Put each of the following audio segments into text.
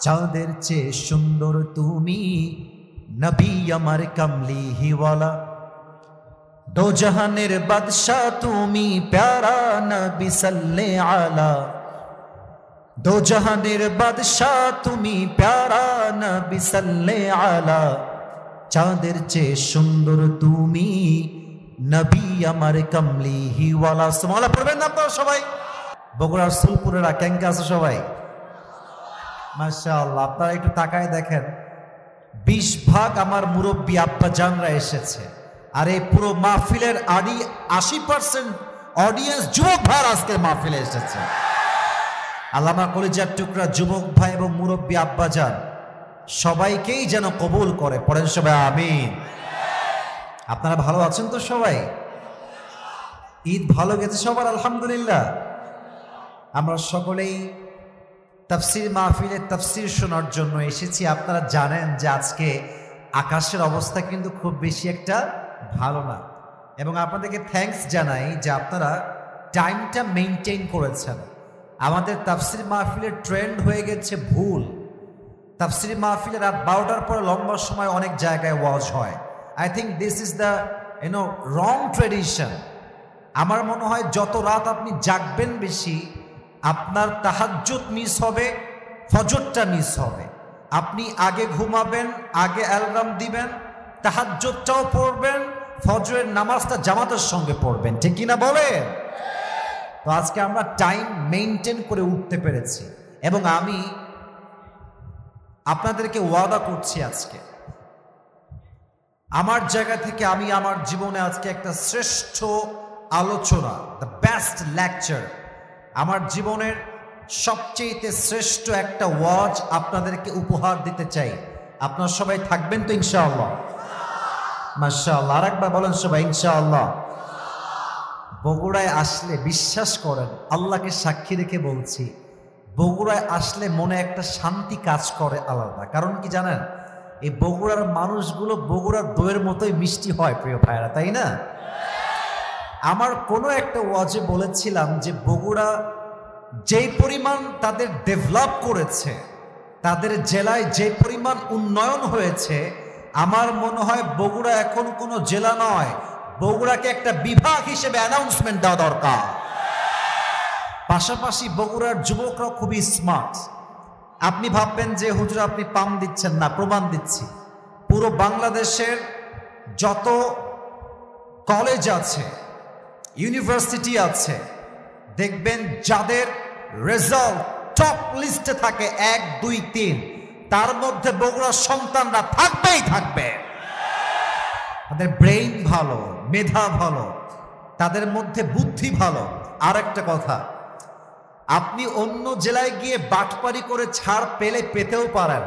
চাঁদের চেয়ে সুন্দর তুমি, নবী আমার কামলিওয়ালা। দো জাহানের বাদশাহ তুমি, প্যারা নবী সাল্লে আলা। দো জাহানের বাদশাহ তুমি, প্যারা নবী সাল্লে আলা। চাঁদের চেয়ে সুন্দর তুমি, নবী আমার কামলিওয়ালা। সুবহানাল্লাহ পড়বেন না আপনারা সবাই? বগুড়ার সুলপুরেরা ক্যাঙ্কে আছে সবাই? মাশাআল্লাহ। আপনারা একটু তাকায় দেখেন, 20 ভাগ আমার মুরব্বী আব্বা জানরা এসেছে। আর এই পুরো মাহফিলের 80% অডিয়েন্স যুবক ভাই আজকের মাহফিলে এসেছে। আল্লামা কলিজার টুকরা যুবক ভাই এবং মুরব্বী আব্বা জান সবাইকেই যেন কবুল করে। পড়েন সবাই আমিন। আপনারা ভালো আছেন তো সবাই? ঈদ ভালো গেছে সবার? আলহামদুলিল্লাহ। আমরা সকলেই তাফসীর মাহফিলে তাফসীর শোনার জন্য এসেছি। আপনারা জানেন যে আজকে আকাশের অবস্থা কিন্তু খুব বেশি একটা ভালো না, এবং আপনাদেরকে থ্যাঙ্কস জানাই যে আপনারা টাইমটা মেনটেন করেছেন। আমাদের তাফসীর মাহফিলের ট্রেন্ড হয়ে গেছে ভুল। তাফসীর মাহফিলে রাত 12টার পরে লম্বা সময় অনেক জায়গায় ওয়াজ হয়। I think this is the wrong tradition. আমার মনে হয় যত রাত আপনি জাগবেন বেশি, আপনার তাহাজ্জুদ মিস হবে, ফজরটা মিস হবে। আপনি আগে ঘুমাবেন, আগে অ্যালার্ম দিবেন, তাহাজ্জুদটাও পড়বেন, ফজরের নামাজটা জামাতের সঙ্গে পড়বেন, ঠিক কিনা বলেন? তো আজকে আমরা টাইম মেনটেন করে উঠতে পেরেছি, এবং আমি আপনাদেরকে ওয়াদা করছি আজকে আমার জায়গা থেকে আমি আমার জীবনে আজকে একটা শ্রেষ্ঠ আলোচনা, দ্য বেস্ট লেকচার, আমার জীবনের সবচেয়ে শ্রেষ্ঠ একটা ওয়াজ আপনাদেরকে উপহার দিতে চাই। আপনারা সবাই থাকবেন তো ইনশাআল্লাহ? মাশাআল্লাহ। আরেকবার বলেন সবাই ইনশাআল্লাহ। বগুড়ায় আসলে বিশ্বাস করেন, আল্লাহকে সাক্ষী রেখে বলছি, বগুড়ায় আসলে মনে একটা শান্তি কাজ করে আলাদা। কারণ কি জানেন? এই বগুড়ার মানুষগুলো বগুড়ার দইয়ের মতোই মিষ্টি হয় প্রিয় ভাইরা, তাই না? আমার কোনো একটা ওয়াজে বলেছিলাম যে বগুড়া যেই পরিমাণ তাদের ডেভেলপ করেছে, তাদের জেলায় যে পরিমাণ উন্নয়ন হয়েছে, আমার মনে হয় বগুড়া এখন কোনো জেলা নয়, বগুড়াকে একটা বিভাগ হিসেবে অ্যানাউন্সমেন্ট দেওয়া দরকার। পাশাপাশি বগুড়ার যুবকরা খুবই স্মার্ট। আপনি ভাববেন যে হুজুর আপনি পাম দিচ্ছেন না, প্রমাণ দিচ্ছি। পুরো বাংলাদেশের যত কলেজ আছে, ইউনিভার্সিটি আছে, দেখবেন যাদের রেজাল্ট টপ লিস্টে থাকে 1, 2, 3, তার মধ্যে বগুড়ার সন্তানরা থাকবেই থাকবে। তাদের ব্রেইন ভালো, মেধা ভালো, তাদের মধ্যে বুদ্ধি ভালো। আর একটা কথা, আপনি অন্য জেলায় গিয়ে বাটপারি করে ছাড় পেতেও পারেন,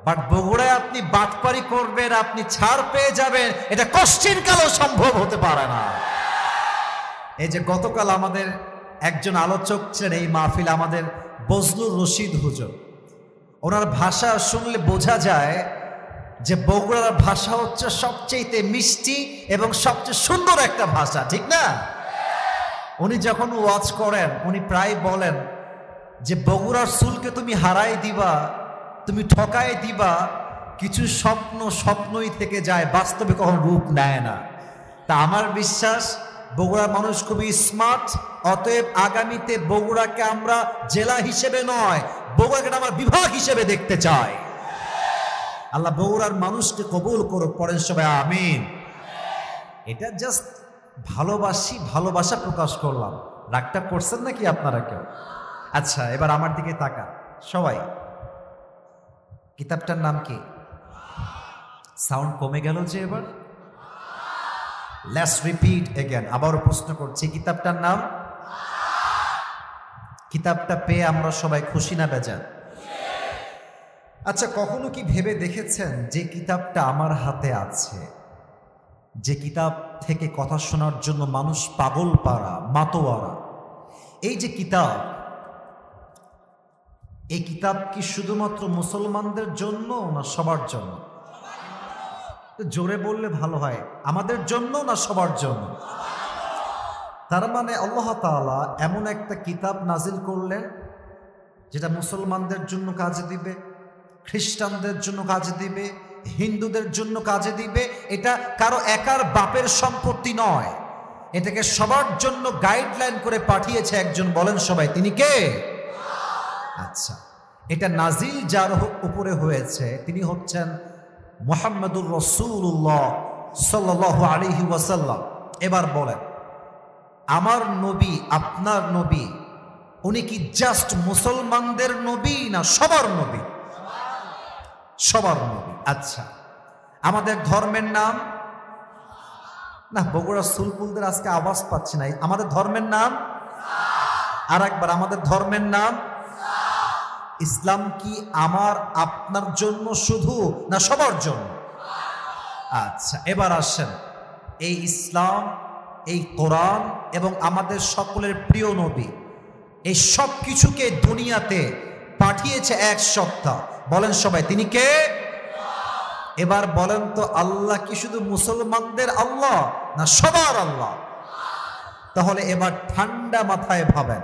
বাট বগুড়ায় আপনি বাটপারি করবেন, আপনি ছাড় পেয়ে যাবেন, এটা কোশ্চিনকালেও সম্ভব হতে পারে না। এই যে গতকাল আমাদের একজন আলোচক ছিলেন এই মাহফিল, আমাদের বজলুর রশিদ হুজুর, ওনার ভাষা শুনলে বোঝা যায় যে বগুড়ার ভাষা হচ্ছে সবচেয়ে মিষ্টি এবং সবচেয়ে সুন্দর একটা ভাষা, ঠিক না? উনি যখন ওয়াজ করেন উনি প্রায় বলেন যে বগুড়ার চুলকে তুমি হারাই দিবা, তুমি ঠকাই দিবা, কিছু স্বপ্ন স্বপ্নই থেকে যায়, বাস্তবে কখনো রূপ নেয় না। তা আমার বিশ্বাস বগুড়ার মানুষ খুবই স্মার্ট। অতএব আগামীতে বগুড়াকে আমরা জেলা হিসেবে নয়, বগুড়াকে আমরা বিভাগ হিসেবে দেখতে চাই। আল্লাহ বগুড়ার মানুষকে কবুল করুক। পড়েন সবাই আমিন। এটা জাস্ট ভালোবাসা প্রকাশ করলাম। রাগটা করছেন নাকি আপনারা কেউ? আচ্ছা, এবার আমার দিকে তাকা সবাই। কিতাবটার নাম কি? সাউন্ড কমে গেল যে এবার। Let's repeat again. আবারও প্রশ্ন করছি, কিতাবটার নাম? কিতাবটা পেয়ে আমরা সবাই খুশি না বেজান? আচ্ছা, কখনো কি ভেবে দেখেছেন যে কিতাবটা আমার হাতে আছে, যে কিতাব থেকে কথা শোনার জন্য মানুষ পাগল পাড়া, মাতোয়ারা, এই যে কিতাব, এই কিতাব কি শুধুমাত্র মুসলমানদের জন্য না সবার জন্য? জোরে বললে ভালো হয়, আমাদের জন্য না সবার জন্য? তার মানে আল্লাহ তাআলা এমন একটা কিতাব নাজিল করলেন যেটা মুসলমানদের জন্য কাজে দিবে, খ্রিস্টানদের জন্য কাজে দিবে, হিন্দুদের জন্য কাজে দিবে। এটা কারো একার বাপের সম্পত্তি নয়, এটাকে সবার জন্য গাইডলাইন করে পাঠিয়েছে একজন। বলেন সবাই, তিনি কে? আচ্ছা, এটা নাজিল যার উপরে হয়েছে তিনি হচ্ছেন মুহাম্মদুর রাসূলুল্লাহ সাল্লাল্লাহু আলাইহি ওয়াসাল্লাম। এবার বলেন, আমার নবী, আপনার নবী, উনি কি জাস্ট মুসলমানদের নবী না সবার নবী? সবার নবী। আচ্ছা, আমাদের ধর্মের নাম না, বগুড়া সুলপুলদের আজকে আওয়াজ পাচ্ছি না। আমাদের ধর্মের নাম আর একবার, আমাদের ধর্মের নাম ইসলাম। কি আমার আপনার জন্য শুধু না সবার জন্য? আচ্ছা, এবার আসেন, এই ইসলাম, এই কোরআন এবং আমাদের সকলের প্রিয় নবী, এই সব কিছুকে দুনিয়াতে পাঠিয়েছে এক সত্তা। বলেন সবাই, তিনি কে? এবার বলেন তো, আল্লাহ কি শুধু মুসলমানদের আল্লাহ না সবার আল্লাহ? তাহলে এবার ঠান্ডা মাথায় ভাবেন,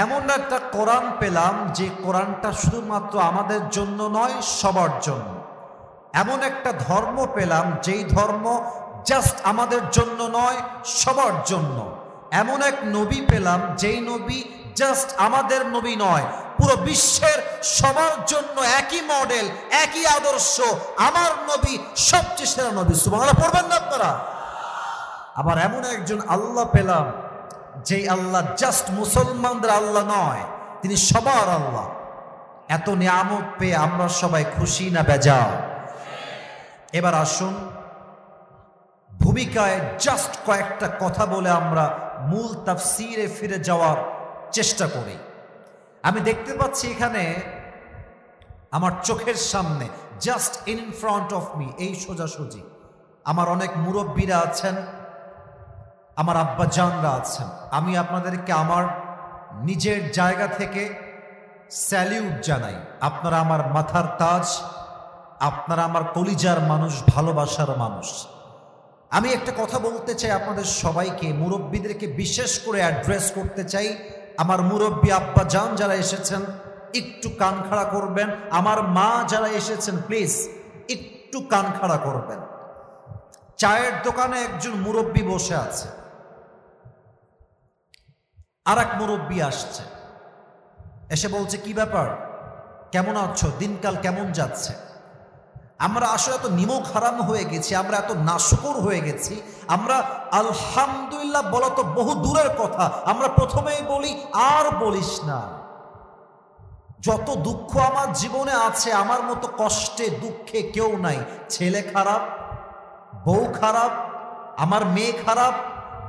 এমন একটা কোরআন পেলাম যে কোরআনটা শুধুমাত্র আমাদের জন্য নয়, সবার জন্য। এমন একটা ধর্ম পেলাম যেই ধর্ম জাস্ট আমাদের জন্য নয়, সবার জন্য। এমন এক নবী পেলাম যেই নবী জাস্ট আমাদের নবী নয়, পুরো বিশ্বের সবার জন্য একই মডেল, একই আদর্শ। আমার নবী সবচেয়ে সেরা নবী। সুবহানাল্লাহ পড়বেন না আপনারা? আবার এমন একজন আল্লাহ পেলাম যেই আল্লাহ জাস্ট মুসলমানদের আল্লাহ নয়, তিনি সবার আল্লাহ। এত নিয়ামত পেয়ে আমরা সবাই খুশি না বেজার? এবার আসুন, ভূমিকায় জাস্ট কয়েকটা কথা বলে আমরা মূল তাফসীরে ফিরে যাওয়ার চেষ্টা করি। আমি দেখতে পাচ্ছি এখানে আমার চোখের সামনে, just in front of me, এই সোজাসুজি আমার অনেক মুরব্বীরা আছেন, আমার আব্বাজানরা আছেন। আমি আপনাদেরকে আমার নিজের জায়গা থেকে স্যালিউট জানাই। আপনারা আমার মাথার তাজ, আপনারা আমার কলিজার মানুষ, ভালোবাসার মানুষ। আমি একটা কথা বলতে চাই আপনাদের সবাইকে, মুরব্বীদেরকে বিশেষ করে অ্যাড্রেস করতে চাই। আমার মুরব্বী আব্বাজান যারা এসেছেন একটু কান খাড়া করবেন। আমার মা যারা এসেছেন প্লিজ একটু কান খাড়া করবেন। চায়ের দোকানে একজন মুরব্বী বসে আছে, আর এক মুরব্বী আসছে, এসে বলছে, কি ব্যাপার, কেমন আছো, দিনকাল কেমন যাচ্ছে? আমরা আসলে এত নিমক হারাম হয়ে গেছি, আমরা এত নাশকর হয়ে গেছি, আমরা আলহামদুলিল্লাহ বলা তো বহু দূরের কথা, আমরা প্রথমেই বলি আর বলিস না। যত দুঃখ আমার জীবনে আছে, আমার মতো কষ্টে দুঃখে কেউ নাই। ছেলে খারাপ, বউ খারাপ, আমার মেয়ে খারাপ,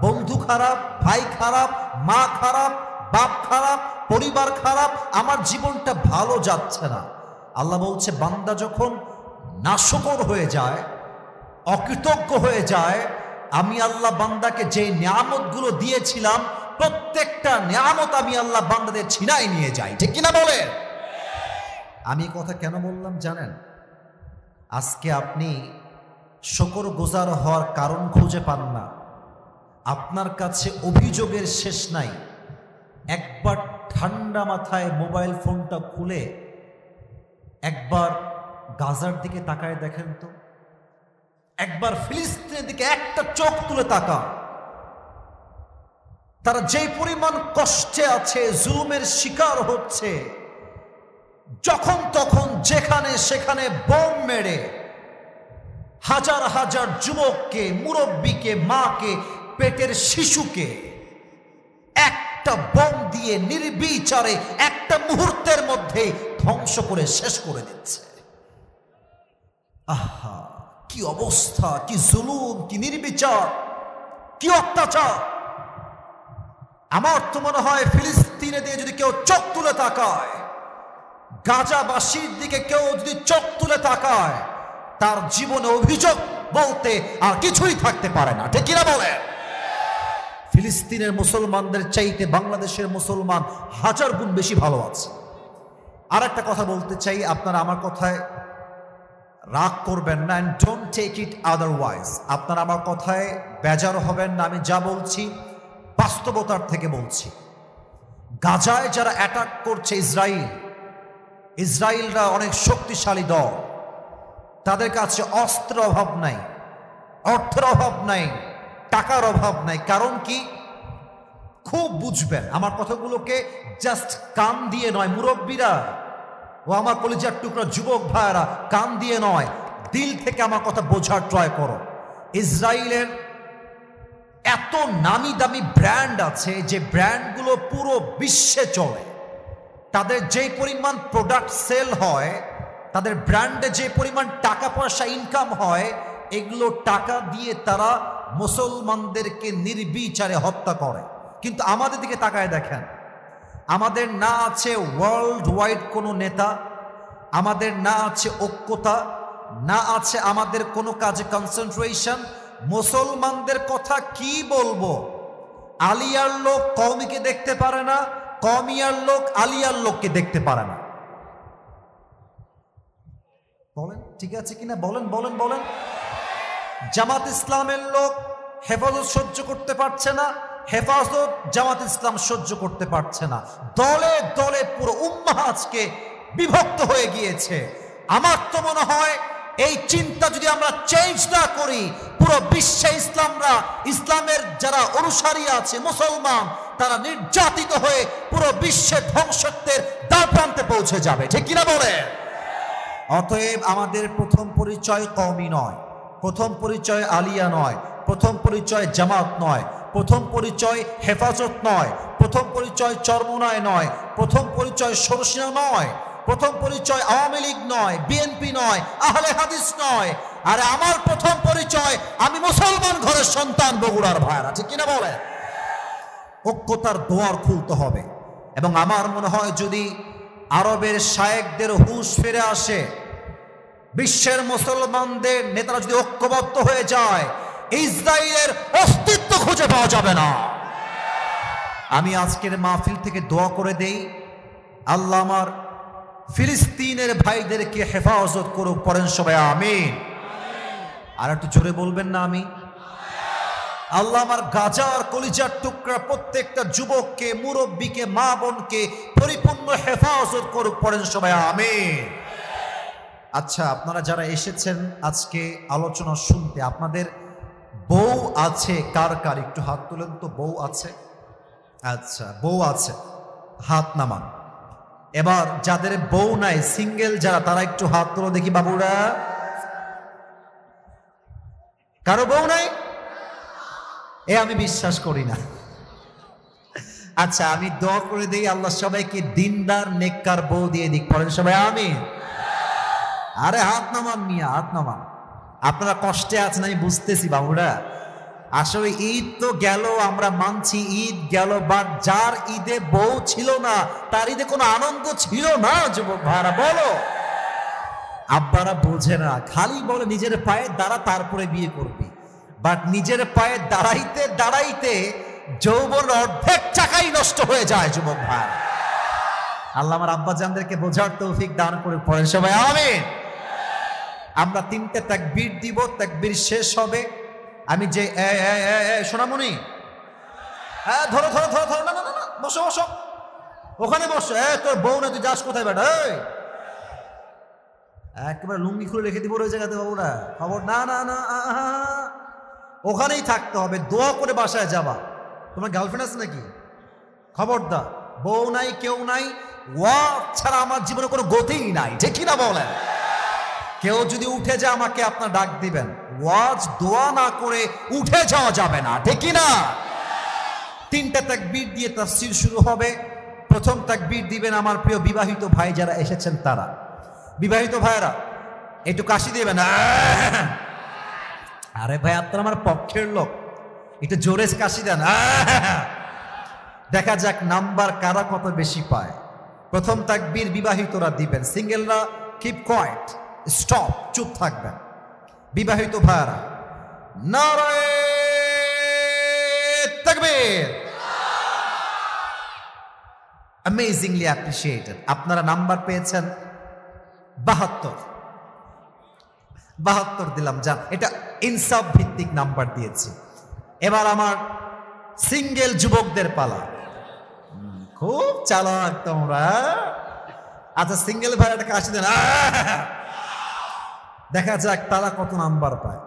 বন্ধু খারাপ, ভাই খারাপ, মা খারাপ, বাপ খারাপ, পরিবার খারাপ, আমার জীবনটা ভালো যাচ্ছে না। আল্লাহ বলছে, বান্দা যখন নাশকর হয়ে যায়, অকৃতজ্ঞ হয়ে যায়, আমি আল্লাহ বান্দাকে যে নিয়ামতগুলো দিয়েছিলাম প্রত্যেকটা নিয়ামত আমি আল্লাহ বান্দাদের ছিনাই নিয়ে যাই। ঠিক কিনা বলে? আমি কথা কেন বললাম জানেন? আজকে আপনি শুকরগুজার হওয়ার কারণ খুঁজে পান না, আপনার কাছে অভিযোগের শেষ নাই। একবার ঠান্ডা মাথায় মোবাইল ফোনটা খুলে একবার গাজার দিকে তাকায় দেখেন তো, একবার ফিলিস্তিনের দিকে একটা চোখ তুলে তাকা। তারা যে পরিমাণ কষ্টে আছে, জুলুমের শিকার হচ্ছে, যখন তখন যেখানে সেখানে বোম মেরে হাজার হাজার যুবককে, মুরব্বীকে, মাকে, পেটের শিশুকে একটা বোম দিয়ে নির্বিচারে একটা মুহূর্তের মধ্যে ধ্বংস করে শেষ করে দিচ্ছে। আহা, কি অবস্থা, কি জুলুম, কি নির্বিচার, কি অত্যাচার! আমার তো মনে হয় ফিলিস্তিনে দিয়ে যদি কেউ চোখ তুলে তাকায়, গাজাবাসীর দিকে কেউ যদি চোখ তুলে তাকায়, তার জীবনে অভিযোগ বলতে আর কিছুই থাকতে পারে না। ঠিক কিনা বলে? ফিলিস্তিনের মুসলমানদের চাইতে বাংলাদেশের মুসলমান হাজার গুণ বেশি ভালো আছে। আর একটা কথা বলতে চাই, আপনারা আমার কথায় রাগ করবেন না, and don't take it otherwise. আপনারা আমার কথায় বেজার হবেন না, আমি যা বলছি বাস্তবতার থেকে বলছি। গাজায় যারা অ্যাটাক করছে ইসরায়েলরা অনেক শক্তিশালী দল, তাদের কাছে অস্ত্রের অভাব নাই, অর্থের অভাব নাই, টাকার অভাব নাই। কারণ কি? খুব বুঝবেন আমার কথাগুলোকে, জাস্ট কান দিয়ে নয় মুরব্বীরা ও আমার কলিজার টুকরা যুবক ভাইরা, কান দিয়ে নয় দিল থেকে আমার কথা বোঝার ট্রাই করো। ইসরায়েলের এত নামি দামি ব্র্যান্ড আছে যে ব্র্যান্ডগুলো পুরো বিশ্বে চলে। তাদের যে পরিমাণ প্রোডাক্ট সেল হয়, তাদের ব্র্যান্ডে যে পরিমাণ টাকা পয়সা ইনকাম হয়, এগুলো টাকা দিয়ে তারা মুসলমানদেরকে নির্বিচারে হত্যা করে। কিন্তু আমাদের দিকে তাকায় দেখেন, আমাদের না আছে ওয়ার্ল্ড ওয়াইড কোনো নেতা, আমাদের না আছে ঐক্যতা, না আছে আমাদের কোনো কাজে কনসেন্ট্রেশন। মুসলমানদের কথা কি বলবো? আলিয়ার লোক কওমিকে দেখতে পারে না, কওমিয়ার লোক আলিয়ার লোককে দেখতে পারে না। বলেন ঠিক আছে কিনা? বলেন বলেন বলেন। জামাত ইসলামের লোক হেফাজত সহ্য করতে পারছে না, হেফাজত জামাত ইসলাম সহ্য করতে পারছে না। দলে দলে পুরো উম্মাহ আজকে বিভক্ত হয়ে গিয়েছে। আমার তো মনে হয় এই চিন্তা যদি আমরা চেঞ্জ না করি, পুরো বিশ্বে ইসলামের যারা অনুসারী আছে মুসলমান, তারা নির্যাতিত হয়ে পুরো বিশ্বে ধ্বংসত্বের দ্বারপ্রান্তে পৌঁছে যাবে। ঠিক কিনা বলে? অতএব আমাদের প্রথম পরিচয় কওমি নয়, প্রথম পরিচয় আলিয়া নয়, প্রথম পরিচয় জামাত নয়, প্রথম পরিচয় হেফাজত নয়, প্রথম পরিচয় চরমোনায় নয়, প্রথম পরিচয় সরসিনা নয়, প্রথম পরিচয় আওয়ামী লীগ নয়, বিএনপি নয়, আহলে হাদিস নয়। আর আমার প্রথম পরিচয়, আমি মুসলমান ঘরের সন্তান, বগুড়ার ভাইরা। ঠিক কিনা বলে? ঐক্যতার দুয়ার খুলতে হবে। এবং আমার মনে হয় যদি আরবের শায়েখদের হুঁশ ফিরে আসে, বিশ্বের মুসলমানদের নেতারা যদি ঐক্যবদ্ধ হয়ে যায়, ইসরায়েলের অস্তিত্ব খুঁজে পাওয়া যাবে না। আমি আজকের মাহফিল থেকে দোয়া করে দেই, আল্লাহ আমার ফিলিস্তিনের ভাইদেরকে হেফাজত করুক। পড়েন সবাই আমিন। আর একটু জোরে বলবেন না আমি? আল্লাহ আমার গাজার কলিজার টুকরা প্রত্যেকটা যুবককে, মুরব্বীকে, মা বোনকে পরিপূর্ণ হেফাজত করুক। পড়েন সবাই আমিন। আচ্ছা, আপনারা যারা এসেছেন আজকে আলোচনা শুনতে, আপনাদের বউ আছে কার কার? একটু হাত তুলেন তো। বউ আছে? আচ্ছা, বউ আছে, হাত নামান। এবার যাদের বউ নাই, সিঙ্গেল যারা, তারা একটু হাত তুলো দেখি বাবুরা। কারো বউ নাই? আমি বিশ্বাস করি না। আচ্ছা, আমি দোয়া করে দিই আল্লাহ সবাইকে দিনদার নেককার বউ দিয়ে দিক। পড়েন সবাই আমিন। আরে হাত নামান মিয়া, হাত নামান। আপনারা কষ্টে আছেন আমি বুঝতেছি বাবুরা। আসলে ঈদ তো গেল, আমরা মানছি ঈদ গেল, বাট যার ঈদে বউ ছিল না, তার ঈদে কোনো আনন্দ ছিল না। যুবক ভাইরা বলো, আব্বারা বোঝে না, খালি বলে নিজের পায়ে দাঁড়া তারপরে বিয়ে করবি। বাট নিজের পায়ে দাঁড়াইতে দাঁড়াইতে যৌবন অর্ধেক চাকাই নষ্ট হয়ে যায়। যুবক ভাই, আল্লাহ আমার আব্বা জানদেরকে বোঝার তৌফিক দান করে। পড়েন সবাই আমিন। আমরা তিনটে তাকবীর দিব, তাকবীর শেষ হবে। আমি যে সোনামণি, ধরো ধরো ধরো ধরো, না না না, বসো বসো, ওখানে বসো। তোর বউ না, তুই যাস কোথায় বেটা? একেবারে লুঙ্গি খুলে রেখে দিব ওই জায়গাতে বাবুরা। খবর না না না, ওখানেই থাকতে হবে। দোয়া করে বাসায় যাবা। তোমার গার্লফ্রেন্ড আছে নাকি? খবরদার, বউ নাই, কেউ নাই, ওয়াজ ছাড়া আমার জীবনে কোনো গতিই নাই। ঠিক কিনা বলেন? কেউ যদি উঠে যায় আমাকে আপনার ডাক দিবেন। ওয়াজ দোয়া না করে উঠে যাওয়া যাবে না। ঠিক কিনা? তিনটা তাকবীর দিয়ে তাফসীর শুরু হবে। প্রথম তাকবীর দিবেন আমার প্রিয় বিবাহিত ভাই যারা এসেছেন তারা। বিবাহিত ভাইরা একটু কাশি দিবেন। আরে ভাই, আপনারা আমার পক্ষের লোক, একটু জোরে কাশি দেন। দেখা যাক নাম্বার কারা কত বেশি পায়। প্রথম তাকবীর বিবাহিতরা দিবেন, সিঙ্গেলরা কিপ কোয়াইট, স্টপ, চুপ থাকবেন। বিবাহিত ভাইরা নারায়ে তাকবীর। Amazingly appreciated. আপনারা নাম্বার পেয়েছেন 72 দিলাম। যান, এটা ইনসাফ ভিত্তিক নাম্বার দিয়েছি। এবার আমার সিঙ্গেল যুবকদের পালা। খুব চালাক তোমরা। আচ্ছা সিঙ্গেল ভাই একটা কাশি দেন, দেখা যাক তারা কত নাম্বার পায়।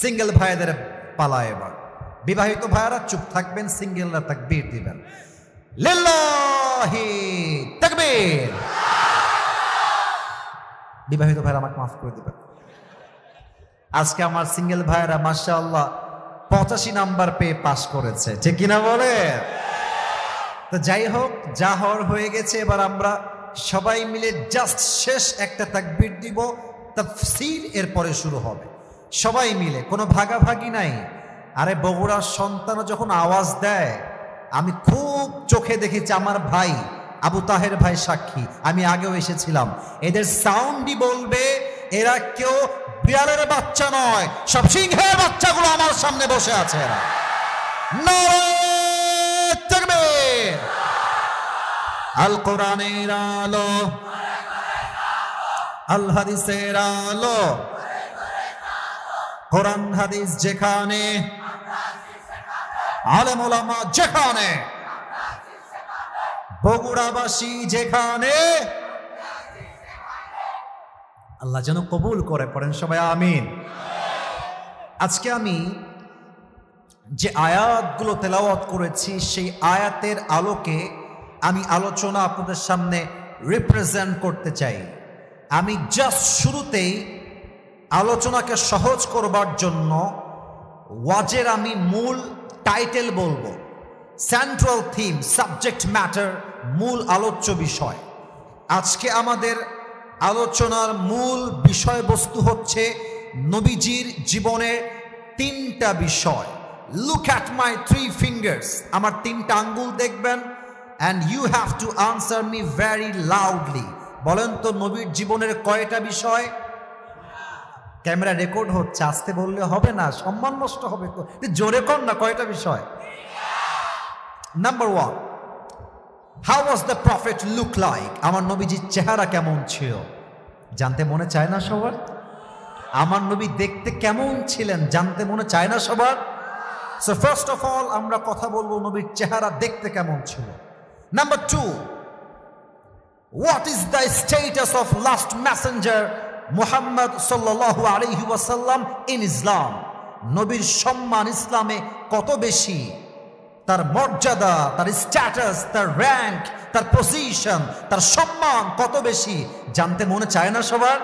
সিঙ্গেল ভাইদের পালা এবার। বিবাহিত ভাইরা চুপ থাকবেন, সিঙ্গেলরা তাকবীর দিবেন। লিল্লাহি তাকবীর। বিবাহিত ভাইরা আমাকে মাফ করে দিবেন। আজকে আমার সিঙ্গেল ভাইরা মাশাআল্লাহ 85 নাম্বার পেয়ে পাস করেছে, ঠিক কিনা বলে? তো যাই হোক, যা হওয়ার হয়ে গেছে। এবার আমরা সবাই মিলে জাস্ট শেষ একটা তাকবীর দিব, তাফসীর এরপরে শুরু হবে। সবাই মিলে, কোনো ভাগাভাগি নাই। আরে বগুড়ার সন্তান যখন আওয়াজ দেয়, আমি খুব চোখে দেখেছি। আমার ভাই আবু তাহের ভাই সাক্ষী, আমি আগেও এসেছিলাম। এদের সাউন্ডই বলবে এরা কেউ বিড়ালের বাচ্চা নয়, সব সিংহের বাচ্চাগুলো আমার সামনে বসে আছে। এরা নারে তাকবীর। আল কোরআনের আলো, আল হাদিসের আলো, কোরআন হাদিস যেখানে, আলেম ওলামা যেখানে, বগুড়াবাসী যেখানে, আল্লাহ যেন কবুল করে। পড়েন সবাই আমিন। আজকে আমি যে আয়াতগুলো তেলাওয়াত করেছি, সেই আয়াতের আলোকে আমি আলোচনা আপনাদের সামনে রিপ্রেজেন্ট করতে চাই। আমি জাস্ট শুরুতেই আলোচনাকে সহজ করবার জন্য ওয়াজের আমি মূল টাইটেল বলবো, সেন্ট্রাল থিম, সাবজেক্ট ম্যাটার, মূল আলোচ্য বিষয়। আজকে আমাদের আলোচনার মূল বিষয়বস্তু হচ্ছে নবীজির জীবনের 3টা বিষয়। লুক অ্যাট মাই 3 ফিঙ্গার্স, আমার 3টা আঙ্গুল দেখবেন, and you have to answer me very loudly. বলেন তো নবীর জীবনের কয়টা বিষয়? ক্যামেরা রেকর্ড হচ্ছে, আসতে বললে হবে না, সম্মান নষ্ট হবে তো, জোরে কর না, কয়টা বিষয়? Number 1, how was the prophet look like? আমার নবীজির চেহারা কেমন ছিল জানতে মনে চায় না সবার? আমার নবী দেখতে কেমন ছিলেন জানতে মনে চায় না সবার? সো ফার্স্ট অফ অল আমরা কথা বলবো নবীর চেহারা দেখতে কেমন ছিল। Number 2, what is the status of last Messenger Muhammad সাল্লাল্লাহু আলাইহি ওয়াসাল্লাম ইন ইসলাম? নবীর সম্মান ইসলামে কত বেশি, তার মর্যাদা, তার স্ট্যাটাস, তার র্যাঙ্ক, তার পজিশন, তার সম্মান কত বেশি জানতে মনে চায় না সবার?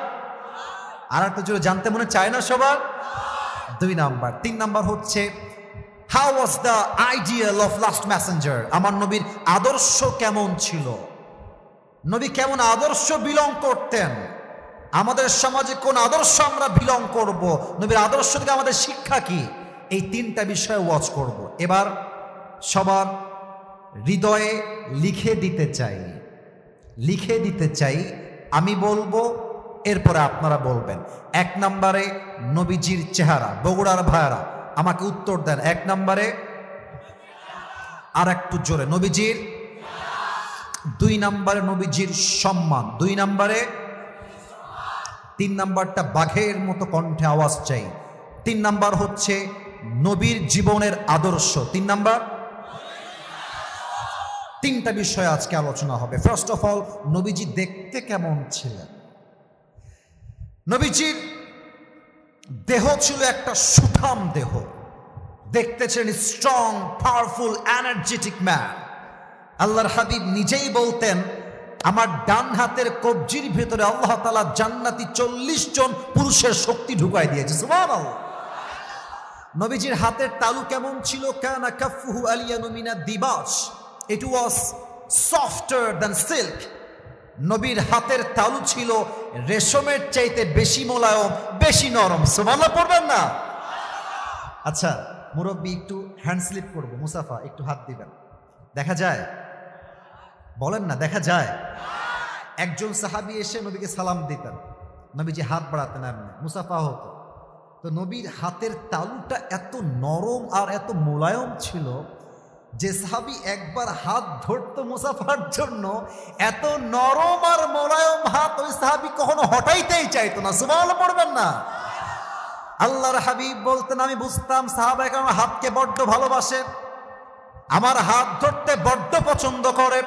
আর একটা জোরে জানতে মনে চায় না সবার? 2 নাম্বার। 3 নাম্বার হচ্ছে how was the ideal of last Messenger? আমার নবীর আদর্শ কেমন ছিল? নবী কেমন আদর্শ বিলং করতেন? আমাদের সমাজে কোন আদর্শ আমরা বিলং করব? নবীর আদর্শ থেকে আমাদের শিক্ষা কি? এই 3টা বিষয়ে ওয়াচ করব। এবার সবার হৃদয়ে লিখে দিতে চাই, আমি বলবো, এরপরে আপনারা বলবেন। 1 নম্বরে নবীজির চেহারা। বগুড়ার ভাইরা আমাকে উত্তর দেন। 1 নম্বরে, আর একটু জোরে, নবীজির। 2 নম্বরে নবীজির সম্মান। 2 নম্বরে। 3 নম্বরটা বাঘের মতো কণ্ঠে আওয়াজ চাই। 3 নম্বর হচ্ছে নবীর জীবনের আদর্শ। 3 নম্বর। 3টা বিষয় আজকে আলোচনা হবে। ফার্স্ট অফ অল, নবীজি দেখতে কেমন ছিলেন? নবীজির দেহ ছিল একটা সুঠাম দেহ, দেখতে ছিলেন স্ট্রং, পাওয়ারফুল, এনার্জেটিক ম্যান। আল্লাহর হাবিব নিজেই বলতেন, আমার ডান হাতের কবজির ভেতরে আল্লাহ তাআলা জান্নাতি 40 জন পুরুষের শক্তি ঢুকাই দিয়েছে। সুবহানাল্লাহ। নবীজির হাতের তালু কেমন ছিল? কানা কাফুহু আলিয়ানু মিনা দিবাজ, ইট ওয়াজ সফটার দ্যান সিল্ক। নবীর হাতের তালু ছিল রেশমের চাইতে বেশি মোলায়েম, বেশি নরম। সুবহানাল্লাহ পড়বেন না? আচ্ছা মুরব্বী, একটু হ্যান্ড স্লিপ করবো, মুসাফা একটু হাত দিবেন। দেখা যায়? বলেন না, দেখা যায়? একজন সাহাবী এসে নবীকে সালাম দিতেন, নবীজি হাত বাড়াতেন, এমনি মুসাফা হতো। তো নবীর হাতের তালুটা এত নরম আর এত মোলায়েম ছিল যে সাহাবী একবার হাত ধরতো মুসাফার জন্য, এত নরম আর মোলায়েম হাত ওই সাহাবী কখনো হটাইতেই চাইতো না। সুবহানাল্লাহ পড়বেন না? আল্লাহর হাবিব বলতেন, আমি বুঝতাম সাহাবায়ে কেরাম হাতকে বড্ড ভালোবাসে, আমার হাত ধরতে বড্ড পছন্দ করে।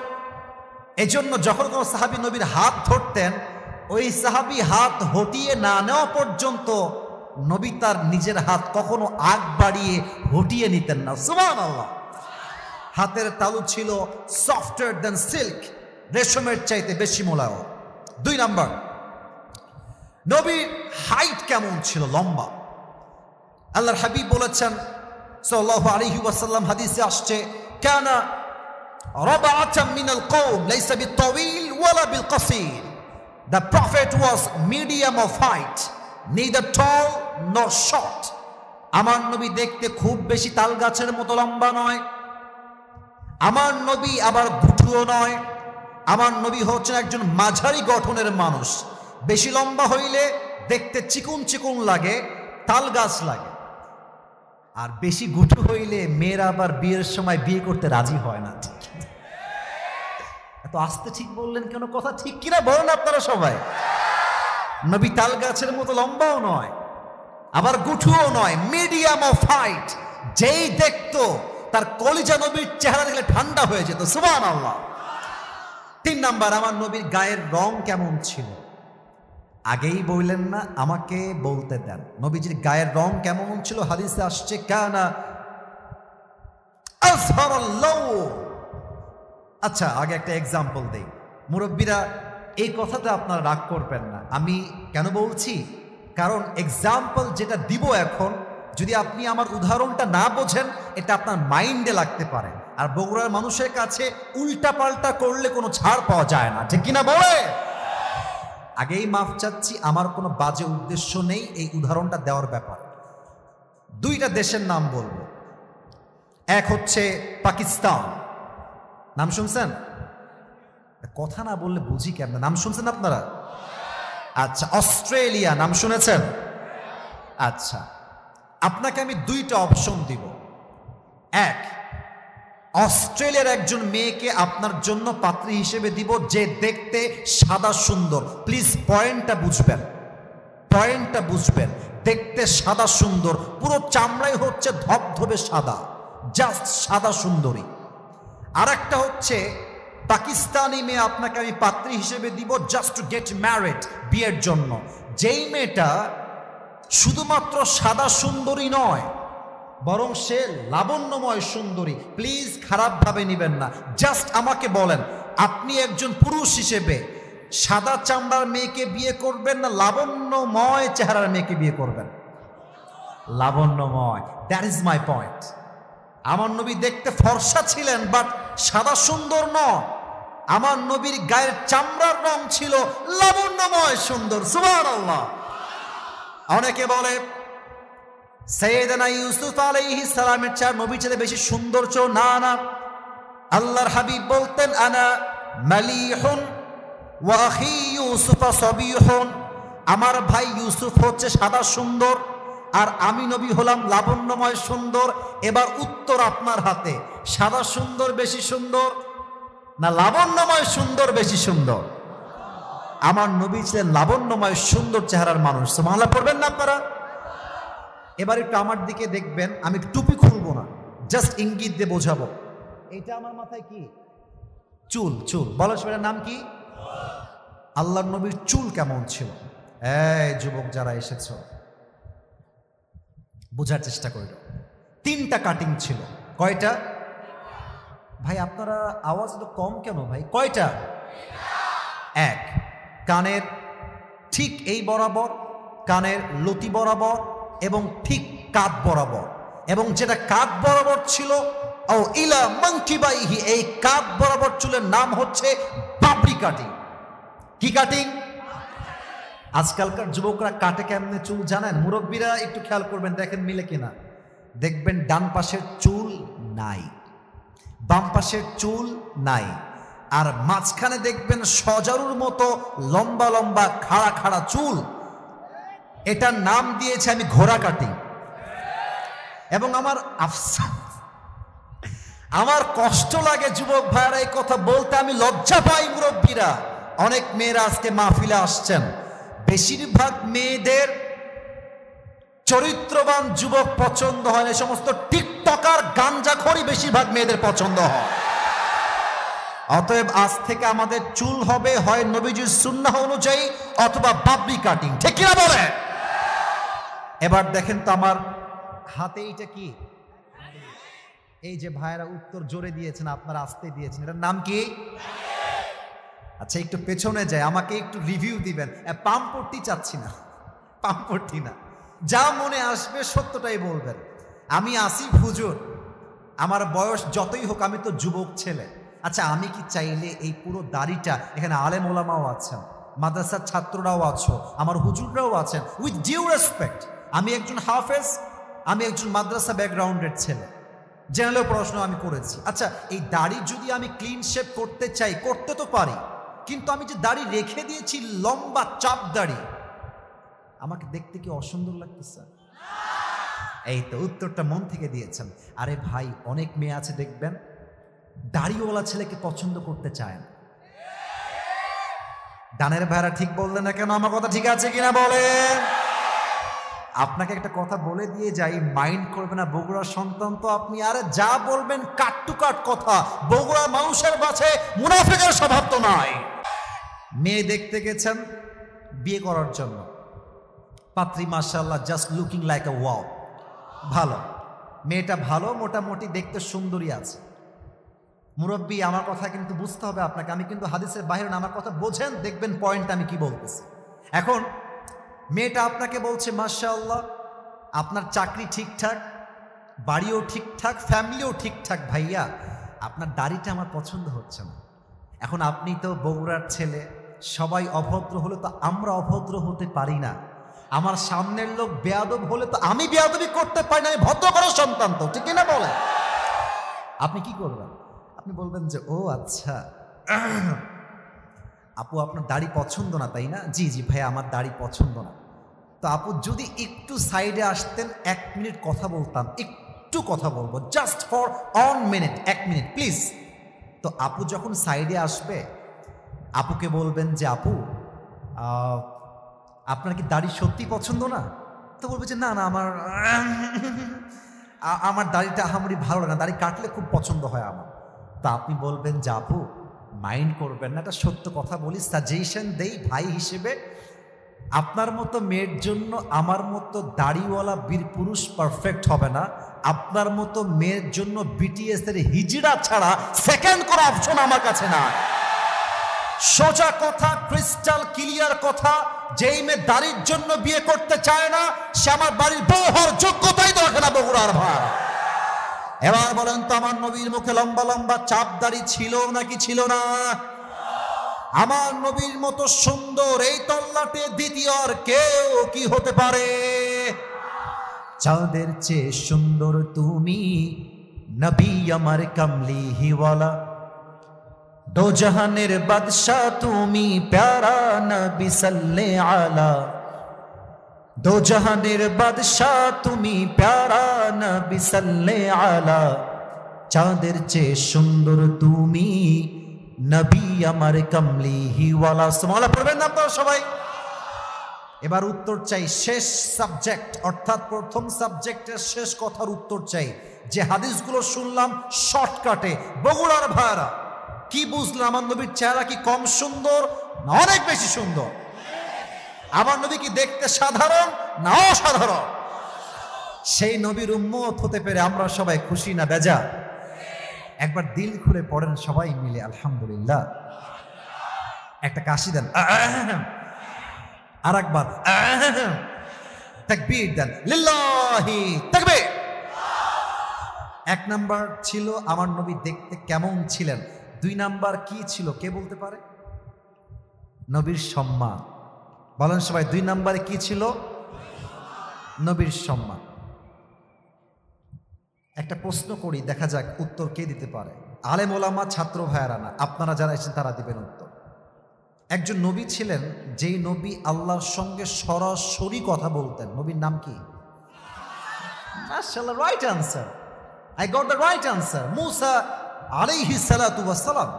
এজন্য যখন কোনো সাহাবী নবীর হাত ধরতেন, ওই সাহাবী হাত হটিয়ে না নেওয়া পর্যন্ত নবী তার নিজের হাত কখনো আগ বাড়িয়ে হটিয়ে নিতেন না। সুবহানাল্লাহ। হাতের তালু ছিল সফটওয়্যার দেন সিল্ক, রেশমের চাইতে বেশি মোলায়েম। 2 নাম্বার, নবীর হাইট কেমন ছিল? লম্বা। আল্লাহর হাবিব বলেছেন সাল্লাল্লাহু আলাইহি ওয়াসাল্লাম, হাদিসে আসছে, কানা রাবাআতাম মিনাল কওম লাইসা বিতাওয়িল ওয়ালা বিলকাসীর। The prophet was medium of height, neither tall nor short. আমার নবী দেখতে খুব বেশি তাল গাছের মতো লম্বা নয়, আমার নবী আবার গুঠুও নয়। আমার নবী হচ্ছেন একজন মাঝারি গঠনের মানুষ। বেশি লম্বা হইলে দেখতে চিকুন চিকুন লাগে, তাল গাছ লাগে, আর বেশি গুঠু হইলে মেয়েরা আবার বিয়ের সময় বিয়ে করতে রাজি হয় না। ঠিক এত আস্তে ঠিক বললেন কেন? কথা ঠিক কিনা বলেন আপনারা সবাই? নবী তাল গাছের মতো লম্বাও নয়, আবার গুঠুও নয়, মিডিয়াম অফ হাইট। যেই দেখতো তার কলিজা নবীর চেহারা দেখলে ঠান্ডা হয়ে যেত। সুবহানাল্লাহ। 3 নাম্বার, আমার নবীর গায়ের রং কেমন ছিল? আগেই বললেন না, আমাকে বলতে দেন। নবীজির গায়ের রং কেমন ছিল? হাদিসে আসছে, কানা আযহারাল লাওন। আচ্ছা, আগে একটা এক্সাম্পল দেই। মুরব্বীরা, এই কথাটা আপনারা রাগ করবেন না। আমি কেন বলছি? কারণ এক্সাম্পল যেটা দিব এখন, যদি আপনি আমার উদাহরণটা না বোঝেন, এটা আপনার মাইন্ডে লাগতে পারে। আর বগুড়ার মানুষের কাছে উল্টা পাল্টা করলে কোনো ছাড় পাওয়া যায় না। ঠিক কিনা বলে? আগেই মাফ চাচ্ছি, আমার কোনো বাজে উদ্দেশ্য নেই এই উদাহরণটা দেওয়ার ব্যাপারে। 2টা দেশের নাম বলবো। এক হচ্ছে পাকিস্তান, নাম শুনছেন? কথা না বললে বুঝি কেমন? নাম শুনছেন আপনারা? আচ্ছা। অস্ট্রেলিয়া, নাম শুনেছেন? আচ্ছা, আপনাকে আমি 2টা অপশন দিব। এক, অস্ট্রেলিয়ার একজন মেয়েকে আপনার জন্য পাত্রী হিসেবে দিব, যে দেখতে সাদা সুন্দর। প্লিজ পয়েন্টটা বুঝবেন, পয়েন্টটা বুঝবেন। দেখতে সাদা সুন্দর, পুরো চামড়াই হচ্ছে ধবধবে সাদা, জাস্ট সাদা সুন্দরী। আর একটা হচ্ছে পাকিস্তানি মেয়ে আপনাকে আমি পাত্রী হিসেবে দিব, জাস্ট টু গেট ম্যারিড, বিয়ের জন্য। যেই মেয়েটা শুধুমাত্র সাদা সুন্দরী নয়, বরং সে লাবণ্যময় সুন্দরী। প্লিজ খারাপভাবে নেবেন না, জাস্ট আমাকে বলেন, আপনি একজন পুরুষ হিসেবে সাদা চামড়ার মেয়েকে বিয়ে করবেন না লাবণ্যময় চেহারার মেয়েকে বিয়ে করবেন? লাবণ্যময়। That is my point. আমার নবী দেখতে ফর্সা ছিলেন, বাট সাদা সুন্দর নয়। আমার নবীর গায়ের চামড়ার রং ছিল লাবণ্যময় সুন্দর। সুবহানাল্লাহ। অনেকে বলে সাইয়েদনা ইউসুফ আলাইহিস সালামের চেয়ে নবীর চেয়ে বেশি সুন্দর চো? না না, আল্লাহর হাবিব বলতেন, আনা মালিহুন ওয়া আখি ইউসুফ সাবিহুন। আমার ভাই ইউসুফ হচ্ছে সাদা সুন্দর, আর আমি নবী হলাম লাবণ্যময় সুন্দর। এবার উত্তর আপনার হাতে, সাদা সুন্দর বেশি সুন্দর না লাবণ্যময় সুন্দর বেশি সুন্দর? আমার নবী ছিলেন লাবণ্যময় সুন্দর চেহারার মানুষ। সুবহানাল্লাহ পড়বেন না আপনারা? এবার একটু আমার দিকে দেখবেন, আমি টুপি খুলবো না, জাস্ট ইঙ্গিত দিয়ে বোঝাবো। এটা আমার মাথায় কি? চুল। চুল বলো, সেটার নাম কি? আল্লাহর নবীর চুল কেমন ছিল? এই যুবক যারা এসেছো, বোঝার চেষ্টা করিল। 3টা কাটিং ছিল। কয়টা? ভাই আপনারা আওয়াজ তো কম কেন ভাই? কয়টা? 1, কানের ঠিক এই বরাবর, কানের লতি বরাবর, এবং ঠিক কাঁধ বরাবর। এবং যেটা কাঁধ বরাবর ছিল, ও ইলা মানকিবাইহি, এই কাঁধ বরাবর চুলের নাম হচ্ছে বাবরি কাটিং। কি কাটিং? আজকালকার যুবকরা কাটে কেমনে চুল জানেন? মুরব্বীরা একটু খেয়াল করবেন, দেখেন মিলে কিনা। দেখবেন ডান পাশের চুল নাই, বাম পাশের চুল নাই, আর মাঝখানে দেখবেন সজারুর মতো লম্বা লম্বা খাড়া খাড়া চুল। এটার নাম দিয়েছে আমি ঘোড়া কাটিং। এবং আমার আফসোস, আমার কষ্ট লাগে যুবক ভাইরা এই কথা বলতে, আমি লজ্জা পাই। মুরব্বীরা, অনেক মেয়েরা আজকে মাহফিলে আসছেন, বেশিরভাগ মেয়েদের চরিত্রবান যুবক পছন্দ হয় না, সমস্ত টিকটকার গাঞ্জাখোরই বেশিরভাগ মেয়েদের পছন্দ হয়। অতএব আজ থেকে আমাদের চুল হবে হয় নবীজির সুন্নাহ অনুযায়ী অথবা বাবরি কাটিং, ঠিক কিনা বলে? এবার দেখেন তো আমার হাতে এইটা কি, এই যে ভাইয়েরা উত্তর জোরে দিয়েছেন, আপনারা আস্তে দিয়েছেন, এটার নাম কি? আচ্ছা একটু পেছনে যায়, আমাকে একটু রিভিউ দিবেন। পাম্পটি চাচ্ছি না, পাম্পটি না, যা মনে আসবে সত্যটাই বলবেন। আমি আসিফ হুজুর, আমার বয়স যতই হোক আমি তো যুবক ছেলে। আচ্ছা আমি কি চাইলে এই পুরো দাড়িটা, এখানে আলেম ওলামাও আছেন, মাদ্রাসার ছাত্ররাও আছো, আমার হুজুররাও আছেন, উইথ ডিউ রেসপেক্ট, আমি একজন হাফেজ, আমি একজন মাদ্রাসা ব্যাকগ্রাউন্ডের ছেলে, জেনারেল পড়াশোনা আমি করেছি। আচ্ছা এই দাড়ি যদি আমি ক্লিন শেপ করতে চাই, করতে তো পারি, কিন্তু আমি যে দাড়ি রেখে দিয়েছি লম্বা চাপ দাড়ি, আমাকে দেখতে কি অসুন্দর লাগতেছে? এই তো উত্তরটা মন থেকে দিয়েছেন। আরে ভাই অনেক মেয়ে আছে দেখবেন দাড়িওয়ালা ছেলেকে পছন্দ করতে চায় না। ডানের ভাইরা ঠিক বললেন না কেন? আমার কথা ঠিক আছে কিনা বলেন? আপনাকে একটা কথা বলে দিয়ে যাই, মাইন্ড করবে না, বগুড়ার সন্তান তো আপনি, আরে যা বলবেন কাট টু কাট কথা। বগুড়ার মানুষের কাছে মুনাফিকের স্বভাব তো নয়। মেয়ে দেখতে গেছেন বিয়ে করার জন্য, পাত্রী মাশাআল্লাহ জাস্ট লুকিং লাইক আ ওয়াও, ভালো মেয়েটা, ভালো মোটামুটি দেখতে সুন্দরী আছে। মুরব্বী আমার কথা কিন্তু বুঝতে হবে আপনাকে, আমি কিন্তু হাদিসের বাইরে না, আমার কথা বোঝেন, দেখবেন পয়েন্ট আমি কি বলতেছি। এখন মেয়েটা আপনাকে বলছে মাশাআল্লাহ আপনার চাকরি ঠিকঠাক, বাড়িও ঠিকঠাক, ফ্যামিলিও ঠিকঠাক, ভাইয়া আপনার দাড়িটা আমার পছন্দ হচ্ছে না। এখন আপনি তো বগুড়ার ছেলে, সবাই অভদ্র হলে তো আমরা অভদ্র হতে পারি না, আমার সামনের লোক বেয়াদব হলে তো আমি বেয়াদবি করতে পারি না, আমি ভদ্র করার সন্তান তো, ঠিক না বলে? আপনি কি করবেন? আপনি বলবেন যে ও আচ্ছা আপু আপনার দাড়ি পছন্দ না তাই না? জি জি ভাই আমার দাড়ি পছন্দ না। তো আপু যদি একটু সাইডে আসতেন, 1 মিনিট কথা বলতাম, একটু কথা বলবো, just for 1 minute, 1 minute please. তো আপু যখন সাইডে আসবে, আপুকে বলবেন যে আপু আপনার কি দাড়ি সত্যি পছন্দ না? তো বলবে যে না না আমার দাড়িটা আহামরি ভালো লাগে না, দাড়ি কাটলে খুব পছন্দ হয় আমার। তা আপনি বলবেন যে আপু মাইন্ড করবেন না, একটা সত্য কথা বলি, সাজেশন দেই ভাই হিসেবে, আপনার মতো মেয়ের জন্য আমার মতো দাড়িওয়ালা বীর পুরুষ পারফেক্ট হবে না, আপনার মতো মেয়ের জন্য বিটিএস এর হিজড়া ছাড়া সেকেন্ড কোনো অপশন আমার কাছে না। সোজা কথা, ক্রিস্টাল ক্লিয়ার কথা, যেই মেয়ে দাড়ির জন্য বিয়ে করতে চায় না সে আমার বাড়ির বউ হওয়ার যোগ্যতাই তো রাখে না বগুড়ার ভাই। এবার বলেন তো আমার নবীর মুখে লম্বা লম্বা চাপ দাড়ি ছিল নাকি ছিল না? আমার নবীর মতো সুন্দর এই তল্লাটে দ্বিতীয় আর কেউ কি হতে পারে? চাঁদের চেয়ে সুন্দর তুমি, নবী আমার কামলি হিওয়ালা, দো জাহানের বাদশাহ তুমি, প্যারা নবী সাল্লে আলা, দো জাহানের বাদশাহ তুমি, প্যারা নবী সাল্লে আলা, চাঁদের চেয়ে সুন্দর তুমি, নবী আমার কামলি হিওয়ালা। সুবহানাল্লাহ পড়বেন না আপনারা সবাই? এবার উত্তর চাই, শেষ সাবজেক্ট অর্থাৎ প্রথম সাবজেক্টের শেষ কথার উত্তর চাই। যে হাদিসগুলো শুনলাম শর্টকাটে, বগুড়ার ভাইরা কি বুঝলেন? আমার নবীর চেহারা কি কম সুন্দর না অনেক বেশি সুন্দর? আমার নবী কি দেখতে সাধারণ না অসাধারণ? সেই নবীর উম্মত হতে পেরে আমরা সবাই খুশি না বেজা? একবার দিল খুলে পড়েন সবাই মিলে আলহামদুলিল্লাহ। একটা কাশি দেন, আর একবার তাকবীর দেন, লিল্লাহি তাকবীর। 1 নাম্বার ছিল আমার নবী দেখতে কেমন ছিলেন, 2 নাম্বার কি ছিল কে বলতে পারে? নবীর সম্মান। বলেন সবাই 2 নাম্বারে কি ছিল? নবীর সম্মান। একটা প্রশ্ন করি, দেখা যাক উত্তর কে দিতে পারে। আলেম ওলামা ছাত্র ভাইয়ারা না, আপনারা যারা এসেছেন তারা দিবেন উত্তর। একজন নবী ছিলেন যেই নবী আল্লাহর সঙ্গে সরাসরি কথা বলতেন, নবীর নাম কি? মাশাআল্লাহ, right answer, I got the right answer, Musa আলাইহিস সালাতু ওয়াস সালাম।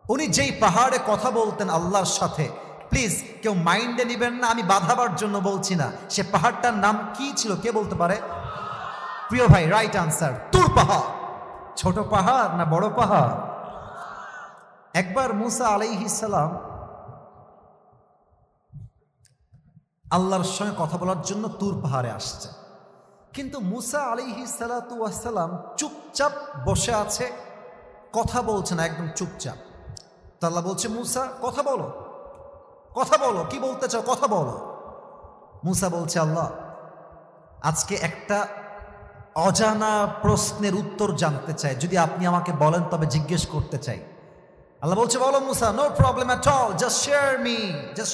উনি যেই পাহাড়ে কথা বলতেন আল্লাহর সাথে, প্লিজ কেউ মাইন্ডে নেবেন না, আমি বাধাবার জন্য বলছি না, সে পাহাড়টার নাম কি ছিল কে বলতে পারে? প্রিয় ভাই রাইট আনসার, তুর পাহাড়। ছোট পাহাড় না বড় পাহাড়? একবার মুসা আলাইহিস সালাম আল্লাহর সঙ্গে কথা বলার জন্য তুর পাহাড়ে আসছে, কিন্তু মুসা আলাইহিস সালাতু ওয়াস সালাম চুপচাপ বসে আছে, কথা বলছে না, একদম চুপচাপ। তো আল্লাহ বলছে, মুসা কথা বলো, কথা বলো, কি বলতে চাও, কথা বলো। মুসা বলছে, আল্লাহ আজকে একটা অজানা প্রশ্নের উত্তর জানতে চাই, যদি আপনি আমাকে বলেন তবে জিজ্ঞেস করতে চাই। আল্লাহ বলছে, বলো Musa, no problem at all, just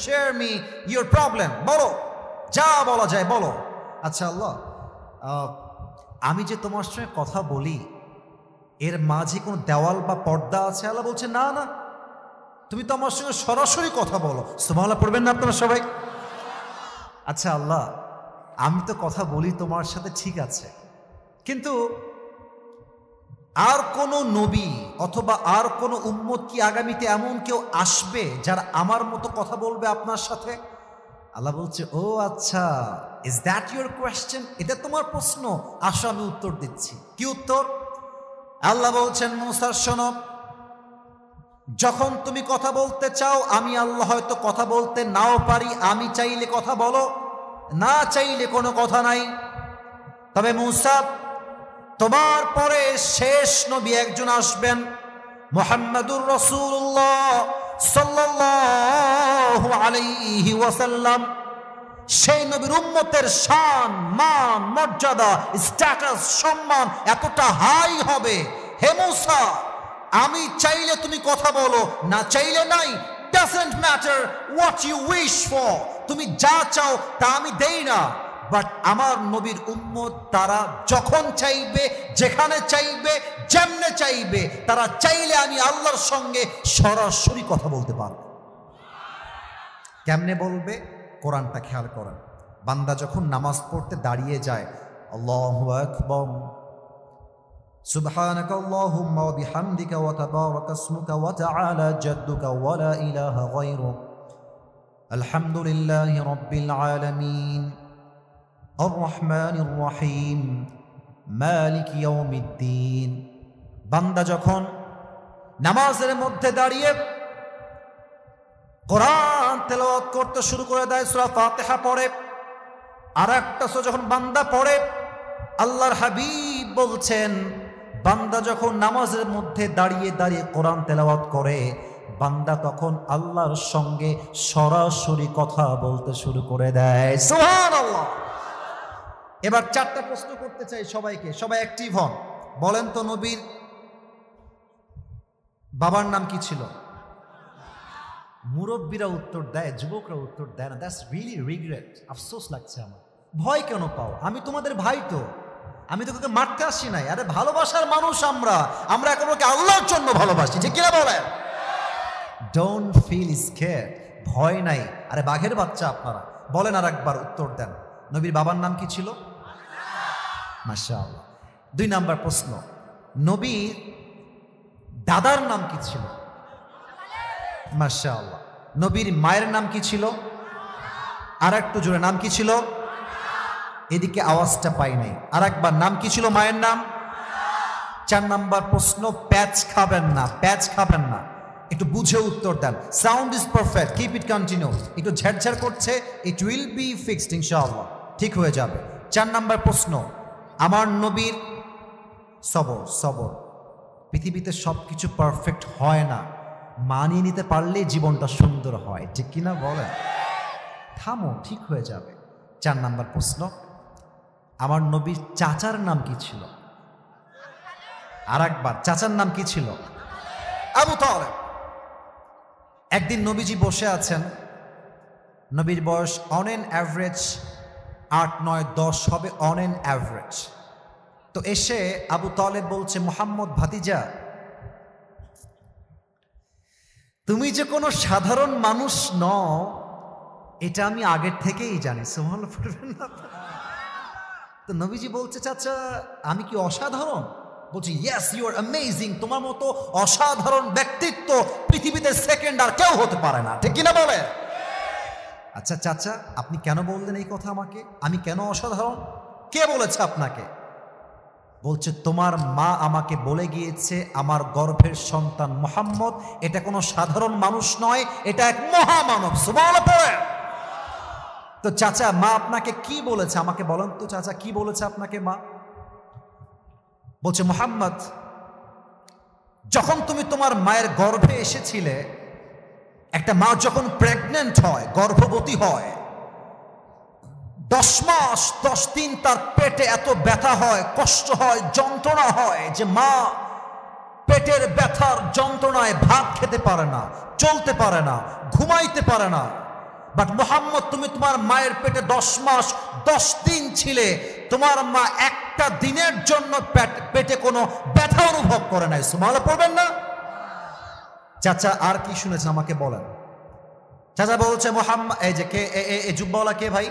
share me your problem, বলো, যা বলা যায় বলো। আচ্ছা আল্লাহ, আমি যে তোমার সঙ্গে কথা বলি এর মাঝে কোনো দেওয়াল বা পর্দা আছে? আল্লাহ বলছে, না না, তুমি তো আমার সঙ্গে সরাসরি কথা বলো। সুবহানাল্লাহ পড়বেন না আপনারা সবাই? আচ্ছা আল্লাহ, আমি তো কথা বলি তোমার সাথে, ঠিক আছে, কিন্তু আর কোন নবী অথবা আর কোন উম্মত কি আগামীতে এমন কেউ আসবে যারা আমার মতো কথা বলবে আপনার সাথে? আল্লাহ বলছে, ও আচ্ছা, ইজ দ্যাট ইউর কোয়েশ্চেন? এটা তোমার প্রশ্ন? আসো আমি উত্তর দিচ্ছি। কি উত্তর? আল্লাহ বলছেন, মুসা শোনো, যখন তুমি কথা বলতে চাও, আমি আল্লাহ হয়তো কথা বলতে নাও পারি, আমি চাইলে কথা বলো, না চাইলে কোনো কথা নাই। তবে মুসা, তোমার পরে শেষ নবী একজন আসবেন, মুহাম্মাদুর রাসূলুল্লাহ সাল্লাল্লাহু আলাইহি ওয়াসাল্লাম। সেই নবীর উম্মতের শান, মান, মর্যাদা, স্ট্যাটাস, সম্মান এতটা হাই হবে, হে মুসা, আমি চাইলে তুমি কথা বলো, না চাইলে নাই, doesn't matter what you wish for, তুমি যা চাও তা আমি দেই না। বাট আমার নবীর উম্মত তারা যখন চাইবে, যেখানে চাইবে, যেমনে চাইবে, তারা চাইলে আমি আল্লাহর সঙ্গে সরাসরি কথা বলতে পারবো। কেমনে বলবে? কোরআনটা খেয়াল করেন। বান্দা যখন নামাজ পড়তে দাঁড়িয়ে যায়, আল্লাহু আকবার, সুবহানাকা আল্লাহুম্মা ওয়া বিহামদিকা ওয়া তাবারাকা ইসমুকা ওয়া তাআলা জাদ্দুকা ওয়া লা ইলাহা গায়রুক, আলহামদুলিল্লাহি রাব্বিল আলামিন, আর রহমানির রহিম, মালিক ইয়াউমিদ্দিন। বান্দা যখন নামাজের মধ্যে দাঁড়িয়ে কোরআন তেলাওয়াত করতে শুরু করে দেয়, সূরা ফাতিহা পড়ে, আর একটা সূরা যখন বান্দা পড়ে, আল্লাহর হাবিব বলছেন, বান্দা যখন নামাজের মধ্যে দাঁড়িয়ে দাঁড়িয়ে কোরআন তেলাওয়াত করে, বান্দা তখন আল্লাহর সঙ্গে সরাসরি কথা বলতে শুরু করে দেয়। সুবহানাল্লাহ। এবার চারটা প্রশ্ন করতে চাই সবাইকে, সবাই অ্যাক্টিভ হন। বলেন তো, নবীর বাবার নাম কি ছিল? মুরব্বীরা উত্তর দেয়, যুবকরা উত্তর দেয় না। দ্যাটস রিয়েলি রিগ্রেট, আফসোস লাগছে আমার। ভয় কেন পাও? আমি তোমাদের ভাই, তো আমি তো কাউকে মারতে আসি নাই। আরে ভালোবাসার মানুষ আমরা একেবারে আল্লাহর জন্য ভালোবাসি, ঠিক কিনা বলেন? ডোন্ট ফিল স্কেয়ার্ড, ভয় নাই। আরে বাঘের বাচ্চা আপনারা। বলেন আর একবার উত্তর দেন, নবীর বাবার নাম কি ছিল? মাশাআল্লাহ। 2 নাম্বার প্রশ্ন, নবীর দাদার নাম কি ছিল? মাশাআল্লাহ। নবীর মায়ের নাম কি ছিল? আর একটু জোরে, নাম কি ছিল? এদিকে আওয়াজটা পাই নাই, আর একবার, নাম কি ছিল মায়ের নাম? 4 নাম্বার প্রশ্ন, প্যাচ খাবেন না, প্যাচ খাবেন না, একটু বুঝে উত্তর দেন। Sound is perfect, keep it continue. একটু ঝেড়ঝেড় করছে, ইট উইল বি ফিক্সড ইনশাআল্লাহ, ঠিক হয়ে যাবে। 4 নাম্বার প্রশ্ন, আমার নবীর সবর। পৃথিবীতে সব কিছু পারফেক্ট হয় না, মানিয়ে নিতে পারলেই জীবনটা সুন্দর হয়, ঠিক কিনা বলেন? থামো, ঠিক হয়ে যাবে। 4 নাম্বার প্রশ্ন, আমার নবীর চাচার নাম কি ছিল? আর একবার, চাচার নাম কি ছিল? আবু তালেব। একদিন নবীজি বসে আছেন, নবীর বয়স অন এন অ্যাভারেজ 8, 9, 10 হবে, অন এন অ্যাভারেজ। তো এসে আবু তালেব বলছে, মুহাম্মদ ভাতিজা, তুমি যে কোনো সাধারণ মানুষ নও, এটা আমি আগের থেকেই জানি। সুবহানাল্লাহ পড়বেন না? তো নবীজি বলছে, চাচা আমি কি অসাধারণ? বলছি, ইয়েস, ইউ আর অ্যামেজিং, তোমার মতো অসাধারণ ব্যক্তিত্ব পৃথিবীতে সেকেন্ড আর কেউ হতে পারে না, ঠিক কিনা বলে? আচ্ছা চাচা, আপনি কেন বললেন এই কথা আমাকে? আমি কেন অসাধারণ? কে বলেছে আপনাকে? বলছে তোমার মা আমাকে বলে গিয়েছে আমার গর্ভের সন্তান মুহাম্মদ এটা কোনো সাধারণ মানুষ নয়, এটা এক মহামানব। সুবহানাল্লাহ পড়েন। তো চাচা মা আপনাকে কি বলেছে আমাকে বলেন তো চাচা, কি বলেছে আপনাকে মা? বলছে মুহাম্মদ যখন তুমি তোমার মায়ের গর্ভে এসেছিলে, একটা মা যখন প্রেগনেন্ট হয়, গর্ভবতী হয়, 10 মাস 10 দিন তার পেটে এত ব্যথা হয়, কষ্ট হয়, যন্ত্রণা হয় যে মা পেটের ব্যথার যন্ত্রণায় ভাত খেতে পারে না, চলতে পারে না, ঘুমাইতে পারে না। বাট মুহাম্মদ তুমি তোমার মায়ের পেটে 10 মাস 10 দিন ছিলে, তোমার মা একটা দিনের জন্য পেটে কোনো ব্যথা অনুভব করে নাই। সুবহানাল্লাহ পড়বেন না? চাচা আর কি শুনেছেন আমাকে বলেন। চাচা বলছে মুহাম্মদ, এই যে কে এই জুব্বাওয়ালা কে ভাই?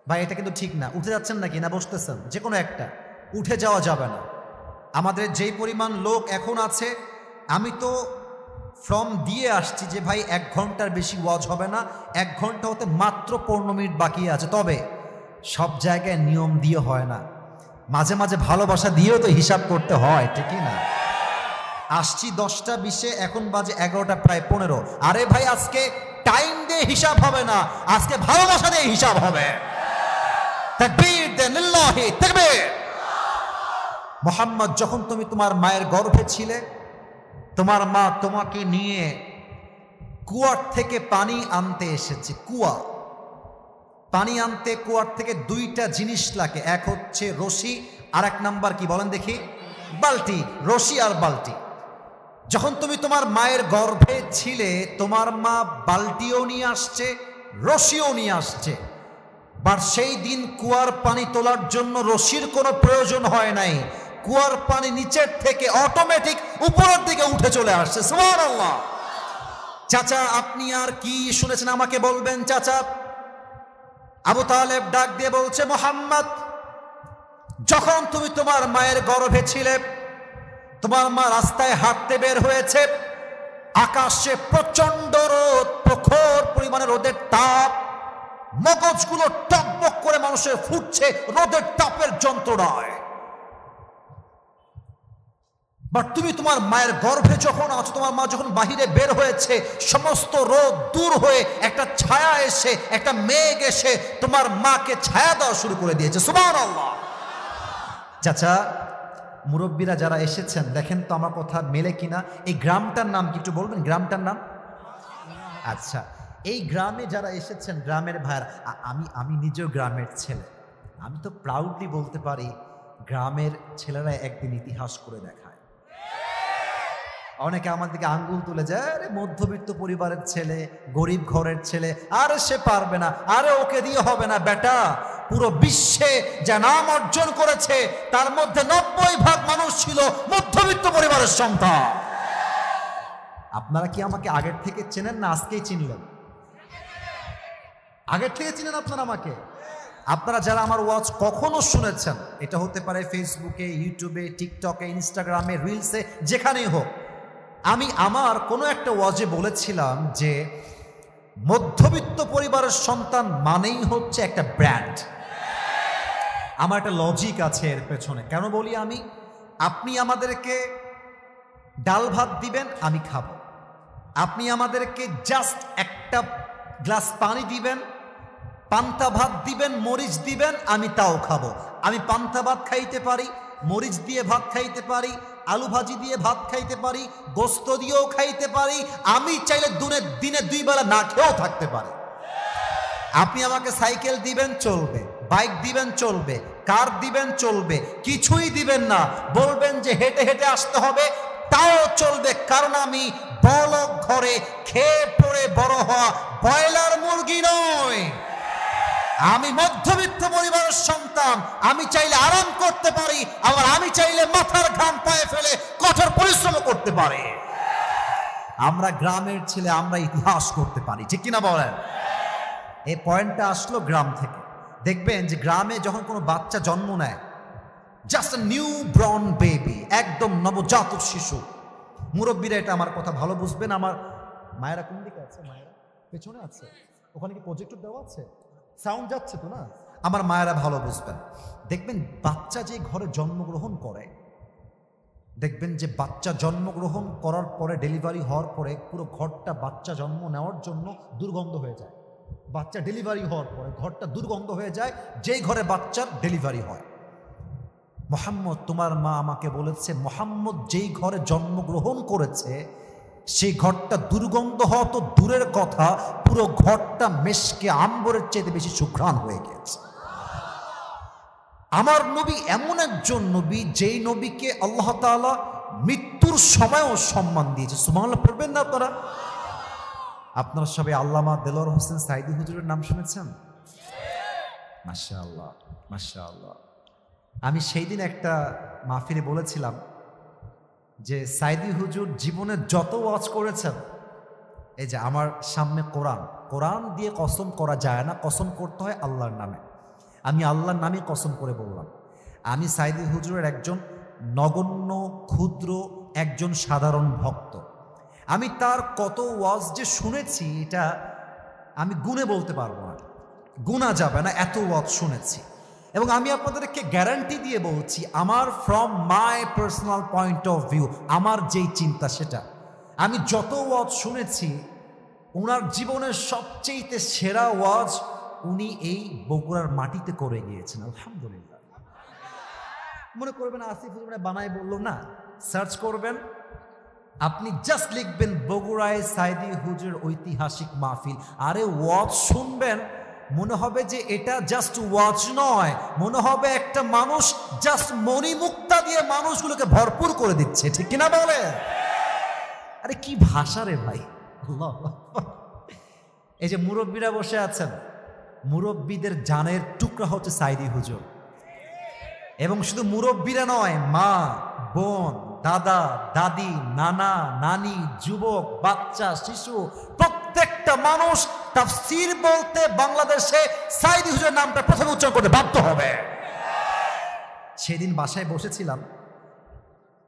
ভাই এটা কিন্তু ঠিক না। উঠে যাচ্ছেন নাকি না বসতেছেন? যে কোনো একটা, উঠে যাওয়া যাবে না। আমাদের যেই পরিমাণ লোক এখন আছে, আমি তো ফর্ম দিয়ে আসছি যে ভাই 1 ঘন্টার বেশি ওয়াজ হবে না, 1 ঘন্টা হতে মাত্র 15 মিনিট বাকি আছে। তবে সব জায়গায় নিয়ম দিয়ে হয় না, মাঝে মাঝে ভালোবাসা দিয়েও তো হিসাব করতে হয়, ঠিকই না? আসছি 10টা 20-এ, এখন বাজে 11টা প্রায় 15। আরে ভাই আজকে টাইম দিয়ে হিসাব হবে না, আজকে ভালোবাসা দিয়ে হিসাব হবে। তাকবীর দেন, লিল্লাহি তাকবীর। মুহাম্মদ যখন তুমি তোমার মায়ের গর্ভে ছিলে, তোমার মা তোমাকে নিয়ে কুয়ার থেকে পানি আনতে এসেছে। কুয়া পানি আনতে কুয়ার থেকে 2টা জিনিস লাগে, এক হচ্ছে রশি, আর 1 নাম্বার কি বলেন দেখি? বালতি। রশি আর বালতি। যখন তুমি তোমার মায়ের গর্ভে ছিলে, তোমার মা বালতিও নিয়ে আসছে, রশিও নিয়ে আসছে। বাট সেই দিন কুয়ার পানি তোলার জন্য রশির কোনো প্রয়োজন হয় নাই, কুয়ার পানি নিচের থেকে অটোমেটিক উপরের দিকে উঠে চলে আসছে। সুবহানাল্লাহ। চাচা আপনি আর কি শুনেছেন আমাকে বলবেন চাচা? আবু তালেব ডাক দিয়ে বলছে মুহাম্মদ যখন তুমি তোমার মায়ের গর্ভে ছিলে, তোমার মা রাস্তায় হাঁটতে বের হয়েছে, আকাশে প্রচন্ড রোদ, প্রখর পরিমাণে রোদের তাপ, মগজগুলো টকবক করে মানুষের ফুটছে রোদের তাপের যন্ত্রণায়। বাট তুমি তোমার মায়ের গর্ভে যখন আছো, তোমার মা যখন বাহিরে বের হয়েছে, সমস্ত রোদ দূর হয়ে একটা ছায়া এসে, একটা মেঘ এসে তোমার মাকে ছায়া দেওয়া শুরু করে দিয়েছে। সুবহানাল্লাহ। চাচা মুরব্বীরা যারা এসেছেন, দেখেন তো আমার কথা মেলে কিনা। এই গ্রামটার নাম কি একটু বলবেন? গ্রামটার নাম? আচ্ছা, এই গ্রামে যারা এসেছেন, গ্রামের ভাইয়ার, আমি নিজেও গ্রামের ছেলে, আমি তো প্রাউডলি বলতে পারি গ্রামের ছেলেরা একদিন ইতিহাস করে দেখায়। অনেকে আমার দিকে আঙ্গুল তুলে যায়, আরে মধ্যবিত্ত পরিবারের ছেলে, গরিব ঘরের ছেলে, আরে সে পারবে না, আরে ওকে দিয়ে হবে না। বেটা, পুরো বিশ্বে যা নাম অর্জন করেছে তার মধ্যে 90% মানুষ ছিল মধ্যবিত্ত পরিবারের সন্তান। আপনারা কি আমাকে আগের থেকে চেনেন না আজকেই চিনলেন? আগের থেকে চিনেন আপনারা আমাকে? আপনারা যারা আমার ওয়াজ কখনো শুনেছেন, এটা হতে পারে ফেসবুকে, ইউটিউবে, টিকটকে, ইনস্টাগ্রামে, রিলসে, যেখানেই হোক, আমি আমার কোনো একটা ওয়াজে বলেছিলাম যে মধ্যবিত্ত পরিবারের সন্তান মানেই হচ্ছে একটা ব্র্যান্ড। আমার একটা লজিক আছে এর পেছনে। কেন বলি আমি? আপনি আমাদেরকে ডাল ভাত দিবেন, আমি খাবো। আপনি আমাদেরকে জাস্ট একটা গ্লাস পানি দিবেন, পান্তা ভাত দিবেন, মরিচ দিবেন, আমি তাও খাবো। আমি পান্তা ভাত খাইতে পারি, মরিচ দিয়ে ভাত খাইতে পারি, আলু ভাজি দিয়ে ভাত খাইতে পারি, গোস্ত দিয়েও খাইতে পারি, আমি চাইলে দিনে 2 বেলা না খেয়েও থাকতে পারি। আপনি আমাকে সাইকেল দিবেন চলবে, বাইক দিবেন চলবে, কার দিবেন চলবে, কিছুই দিবেন না, বলবেন যে হেঁটে হেঁটে আসতে হবে, তাও চলবে। কারণ আমি বড়লোক ঘরে খেয়ে পড়ে বড় হওয়া ব্রয়লার মুরগি নয়, আমি মধ্যবিত্ত পরিবারের সন্তান। আমি চাইলে আরাম করতে পারি, আবার আমি চাইলে মাথার ঘাম পায়ে ফেলে কঠোর পরিশ্রম করতে পারি। আমরা গ্রামের ছেলে, আমরা ইতিহাস করতে পারি, ঠিক কিনা বলেন? এই পয়েন্টটা আসলো গ্রাম থেকে। দেখবেন যে গ্রামে যখন কোনো বাচ্চা জন্ম নেয়, জাস্ট নিউ ব্রন বেবি, একদম নবজাতক শিশু, মুরব্বীরা এটা আমার কথা ভালো বুঝবেন। আমার মায়েরা কোন দিকে আছে? মায়েরা পেছনে আছে। ওখানে কি প্রজেক্টর দেওয়া আছে? সাউন্ড যাচ্ছে তো না? আমার মায়েরা ভালো বুঝবেন। দেখবেন বাচ্চা যে ঘরে জন্মগ্রহণ করে, দেখবেন যে বাচ্চা জন্মগ্রহণ করার পরে ডেলিভারি হওয়ার পরে পুরো ঘরটা বাচ্চা জন্ম নেওয়ার জন্য দুর্গন্ধ হয়ে যায়। বাচ্চা ডেলিভারি হওয়ার পরে ঘরটা দুর্গন্ধ হয়ে যায়, যেই ঘরে বাচ্চার ডেলিভারি হয়। মোহাম্মদ, তোমার মা আমাকে বলেছে মোহাম্মদ যেই ঘরে জন্মগ্রহণ করেছে সেই ঘরটা দুর্গন্ধ হওয়া তো দূরের কথা, পুরো ঘরটা মেশকে আম্বরের চেয়ে বেশি সুঘ্রাণ হয়ে গেছে। আমার নবী এমন একজন নবী যেই নবীকে আল্লাহ তাআলা মৃত্যুর সময়ও সম্মান দিয়েছে। সুবহানাল্লাহ পড়বেন না আপনারা? আপনারা সবাই আল্লামা দেলোয়ার হোসেন সাইদি হুজুরের নাম শুনেছেন? মাশাআল্লাহ, মাশাআল্লাহ। আমি সেই দিন একটা মাহফিলে বলেছিলাম যে সাইদি হুজুর জীবনে যত ওয়াজ করেছেন, এই যে আমার সামনে কোরআন দিয়ে কসম করা যায় না, কসম করতে হয় আল্লাহর নামে। আমি আল্লাহর নামে কসম করে বললাম, আমি সাইদি হুজুরের একজন নগণ্য ক্ষুদ্র একজন সাধারণ ভক্ত। আমি তার কত ওয়াজ যে শুনেছি এটা আমি গুণে বলতে পারবো না, গুণা যাবে না, এত ওয়াজ শুনেছি। এবং আমি আপনাদেরকে গ্যারান্টি দিয়ে বলছি, আমার from my personal point of view, আমার যেই চিন্তা সেটা, আমি যত ওয়াজ শুনেছি ওনার জীবনের সবচেয়ে সেরা ওয়াজ উনি এই বগুড়ার মাটিতে করে গিয়েছেন। আলহামদুলিল্লাহ। মনে করবেন আসিফ হুজুর বানাই বললো না, সার্চ করবেন, আপনি জাস্ট লিখবেন বগুড়ায় সাইদি হুজুর ঐতিহাসিক মাহফিল, আরে ওয়াজ শুনবেন, মনে হবে যে এটা জাস্ট ওয়াজ নয়, মনে হবে একটা মানুষ জাস্ট মণিমুক্তা দিয়ে মানুষগুলোকে ভরপুর করে দিচ্ছে। ঠিক কিনা বলে? আরে কি ভাষা রে ভাই! আল্লাহ। এই যে মুরব্বীরা বসে আছেন, মুরব্বীদের জানের টুকরা হচ্ছে সাইদি হুজুর। এবং শুধু মুরব্বীরা নয়, মা, বোন, দাদা, দাদি, নানা, নানি, যুবক, বাচ্চা, শিশু, প্রত্যেকটা মানুষ তাফসীর বলতে বাংলাদেশে সাইদি হুজুরের নামটা প্রথমে উচ্চারণ করতে বাধ্য হবে। সেদিন বাসায় বসেছিলাম,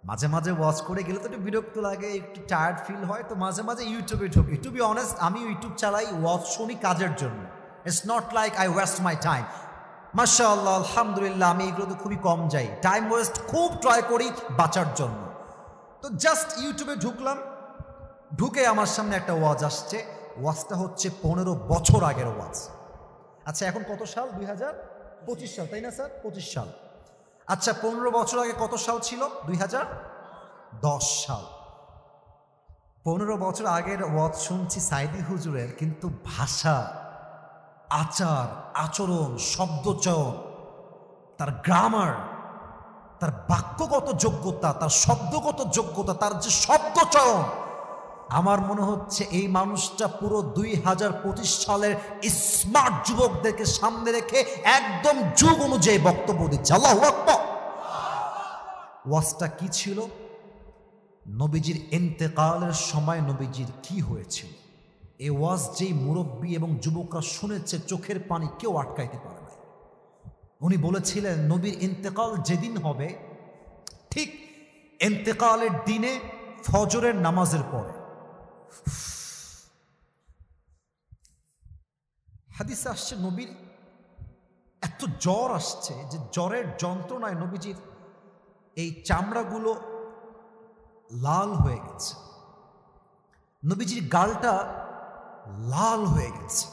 মাঝে মাঝে ওয়াচ করে গেলে তো একটু বিরক্ত লাগে, একটু টায়ার্ড ফিল হয়, তো মাঝে মাঝে ইউটিউবে ঢুকি। টু বি অনেস্ট, আমি ইউটিউব চালাই ওয়াচ শুনি কাজের জন্য। It's not like I West my time. মাশাআল্লাহ, আলহামদুলিল্লাহ, আমি এগুলোতে খুবই কম যাই, টাইম ওয়েস্ট খুব ট্রাই করি বাঁচার জন্য। তো জাস্ট ইউটিউবে ঢুকলাম, ঢুকে আমার সামনে একটা ওয়াজ আসছে। ওয়াজটা হচ্ছে 15 বছর আগের ওয়াজ। আচ্ছা এখন কত সাল? 2025 সাল, তাই না স্যার? 25 সাল। আচ্ছা 15 বছর আগে কত সাল ছিল? 2010 সাল। 15 বছর আগের ওয়াজ শুনছি সাইদি হুজুরের, কিন্তু ভাষা, আচার, আচরণ, শব্দচয়ন, তার গ্রামার, তার বাক্যগত যোগ্যতা, তার শব্দগত যোগ্যতা, তার যে শব্দচয়ন, আমার মনে হচ্ছে এই মানুষটা পুরো 2025 সালের স্মার্ট যুবকদেরকে সামনে রেখে একদম যুগ অনুযায়ী বক্তব্য দিচ্ছে। আল্লাহু আকবার। ওয়াজটা কি ছিল? নবীজির ইন্তেকালের সময় নবীজির কি হয়েছিল। এই ওয়াজ যেই মুরব্বী এবং যুবকরা শুনেছে, চোখের পানি কেউ আটকাইতে পারে না। উনি বলেছিলেন নবীর ইন্তেকাল যেদিন হবে, ঠিক ইন্তেকালের দিনে ফজরের নামাজের পরে। হাদিসে আসছে নবীর এত জ্বর আসছে যে জ্বরের যন্ত্রণায় নবীজির এই চামড়াগুলো লাল হয়ে গেছে, নবীজির গালটা লাল হয়ে গেছে।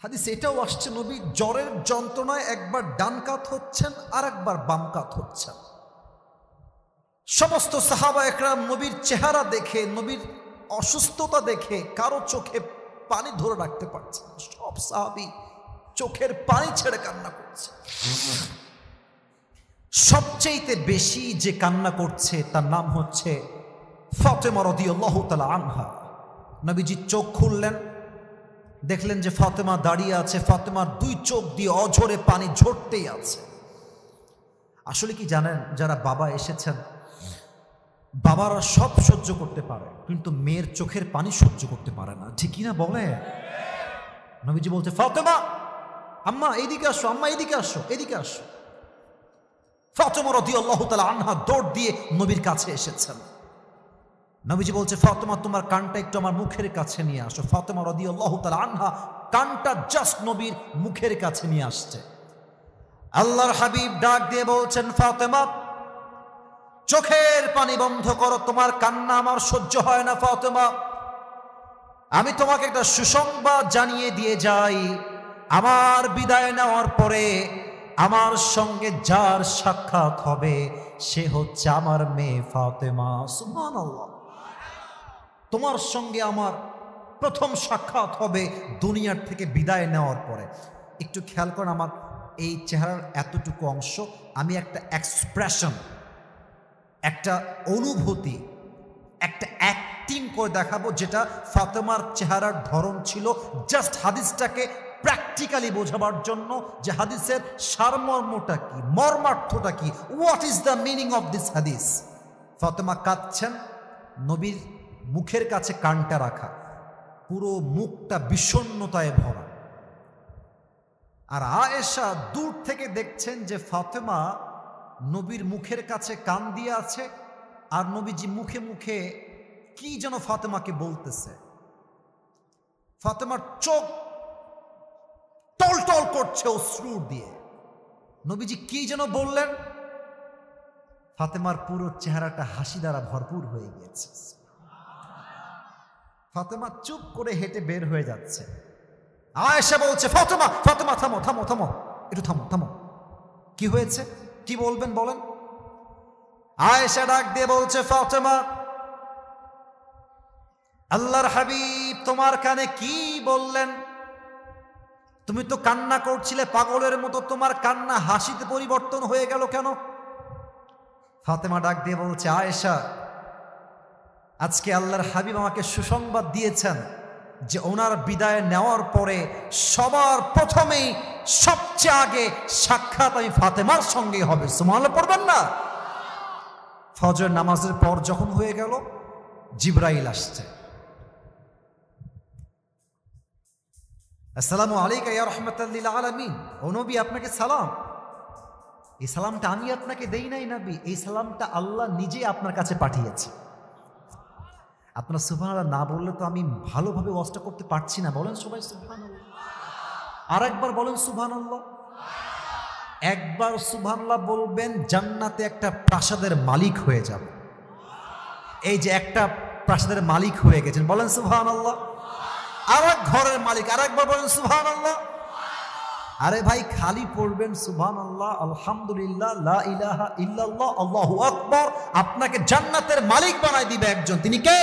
হাদিসে এটাও আসছে নবী জ্বরের যন্ত্রণায় একবার ডান কাত হচ্ছেন আর একবার বাম কাত হচ্ছেন। সমস্ত সাহাবা একরাম নবীর চেহারা দেখে, নবীর অসুস্থতা দেখে কারো চোখে পানি ধরে রাখতে পারছে না। সব সাহাবী চোখের পানি ছেড়ে কান্না করছে। সবচেয়ে বেশি যে কান্না করছে তার নাম হচ্ছে ফাতেমা রাদিয়াল্লাহু তাআলা আনহা। নবীজি চোখ খুললেন, দেখলেন যে ফাতেমা দাঁড়িয়ে আছে, ফাতেমার 2 চোখ দিয়ে অঝরে পানি ঝরতেই আছে। আসলে কি জানেন, যারা বাবা এসেছেন, বাবারা সব সহ্য করতে পারে, কিন্তু মেয়ের চোখের পানি সহ্য করতে পারে না। ঠিক কিনা বলে? নবীজি বলছে ফাতেমা, আম্মা এইদিকে আসো, আম্মা এইদিকে আসো, এদিকে আসো। ফাতেমা রাদিয়াল্লাহু তাআলা আনহা দৌড় দিয়ে নবীর কাছে এসেছেন। নবীজি বলছে ফাতেমা, তোমার কানটা একটু আমার মুখের কাছে নিয়ে আসো। ফাতেমা রাদিয়াল্লাহু তাআলা আনহা কানটা জাস্ট নবীর মুখের কাছে নিয়ে আসছে। আল্লাহর হাবিব ডাক দিয়ে বলছেন, ফাতেমা চোখের পানি বন্ধ করো, তোমার কান্না আমার সহ্য হয় না। ফাতেমা আমি তোমাকে একটা সুসংবাদ জানিয়ে দিয়ে যাই, আমার বিদায় নেওয়ার পরে আমার সঙ্গে যার সাক্ষাৎ হবে সে হচ্ছে আমার মেয়ে ফাতেমা। সুবহানাল্লাহ, তোমার সঙ্গে আমার প্রথম সাক্ষাৎ হবে দুনিয়ার থেকে বিদায় নেওয়ার পরে। একটু খেয়াল করেন আমার এই চেহারার এতটুকু অংশ, আমি একটা এক্সপ্রেশন, একটা অনুভূতি, একটা অ্যাক্টিং করে দেখাবো যেটা ফাতেমার চেহারার ধরন ছিল, জাস্ট হাদিসটাকে প্র্যাকটিক্যালি বোঝাবার জন্য যে হাদিসের সারমর্মটা কি, মর্মার্থটা কি, what is the meaning of this হাদিস। ফাতেমা কাঁদছেন, নবীর মুখের কাছে কানটা রাখা, পুরো মুখটা বিষণ্ণতায় ভরা। আর আয়েশা দূর থেকে দেখছেন যে ফাতেমা নবীর মুখের কাছে কান দিয়ে আছে, আর নবীজি মুখে মুখে কি যেন ফাতেমাকে বলতেছে। ফাতেমার চোখ টলটল করছে অশ্রু দিয়ে। নবীজি কি যেন বললেন, ফাতেমার পুরো চেহারাটা হাসি দ্বারা ভরপুর হয়ে গিয়েছে। ফাতেমা চুপ করে হেঁটে বের হয়ে যাচ্ছে। আয়েশা বলছে, ফাতেমা ফাতেমা থামো থামো থামো, একটু থামো থামো, কি হয়েছে, কি বলবেন বলেন। আয়েশা ডাক দিয়ে বলছে, ফাতেমা আল্লাহর হাবিব তোমার কানে কি বললেন? তুমি তো কান্না করছিলে পাগলের মতো, তোমার কান্না হাসিতে পরিবর্তন হয়ে গেল কেন? ফাতেমা ডাক দিয়ে বলছে, আয়েশা আজকে আল্লাহর হাবিব আমাকে সুসংবাদ দিয়েছেন যে ওনার বিদায় নেওয়ার পরে সবার প্রথমেই সবচেয়ে আগে সাক্ষাৎ আমি ফাতেমার সঙ্গে হবে। সুবহানাল্লাহ পড়বেন না? ফজর নামাজের পর যখন হয়ে গেল, জিবরাইল আসছে। আসসালামু আলাইকা ইয়া রাহমাতাল লিল আলামিন, ও নবী আপনাকে সালাম। এই সালামটা আমি আপনাকে দেই নাই নবী, এই সালামটা আল্লাহ নিজে আপনার কাছে পাঠিয়েছে। আপনারা সুবহানাল্লাহ না বললে তো আমি ভালোভাবে ওয়াজটা করতে পারছি না। বলেন সবাই সুবহানাল্লাহ, আর একবার বলেন সুবহানাল্লাহ। একবার সুবহানাল্লাহ বলবেন, জান্নাতে একটা প্রাসাদের মালিক হয়ে যাবে। এই যে একটা প্রাসাদের মালিক হয়ে গেছেন, বলেন সুবহানাল্লাহ। আর এক ঘরের মালিক, আর একবার বলেন সুবহানাল্লাহ। আরে ভাই খালি পড়বেন সুবহানাল্লাহ, আলহামদুলিল্লাহ, লা ইলাহা ইল্লাল্লাহ, আল্লাহু আকবার, আপনাকে জান্নাতের মালিক বানাই দিবে একজন। তিনি কে?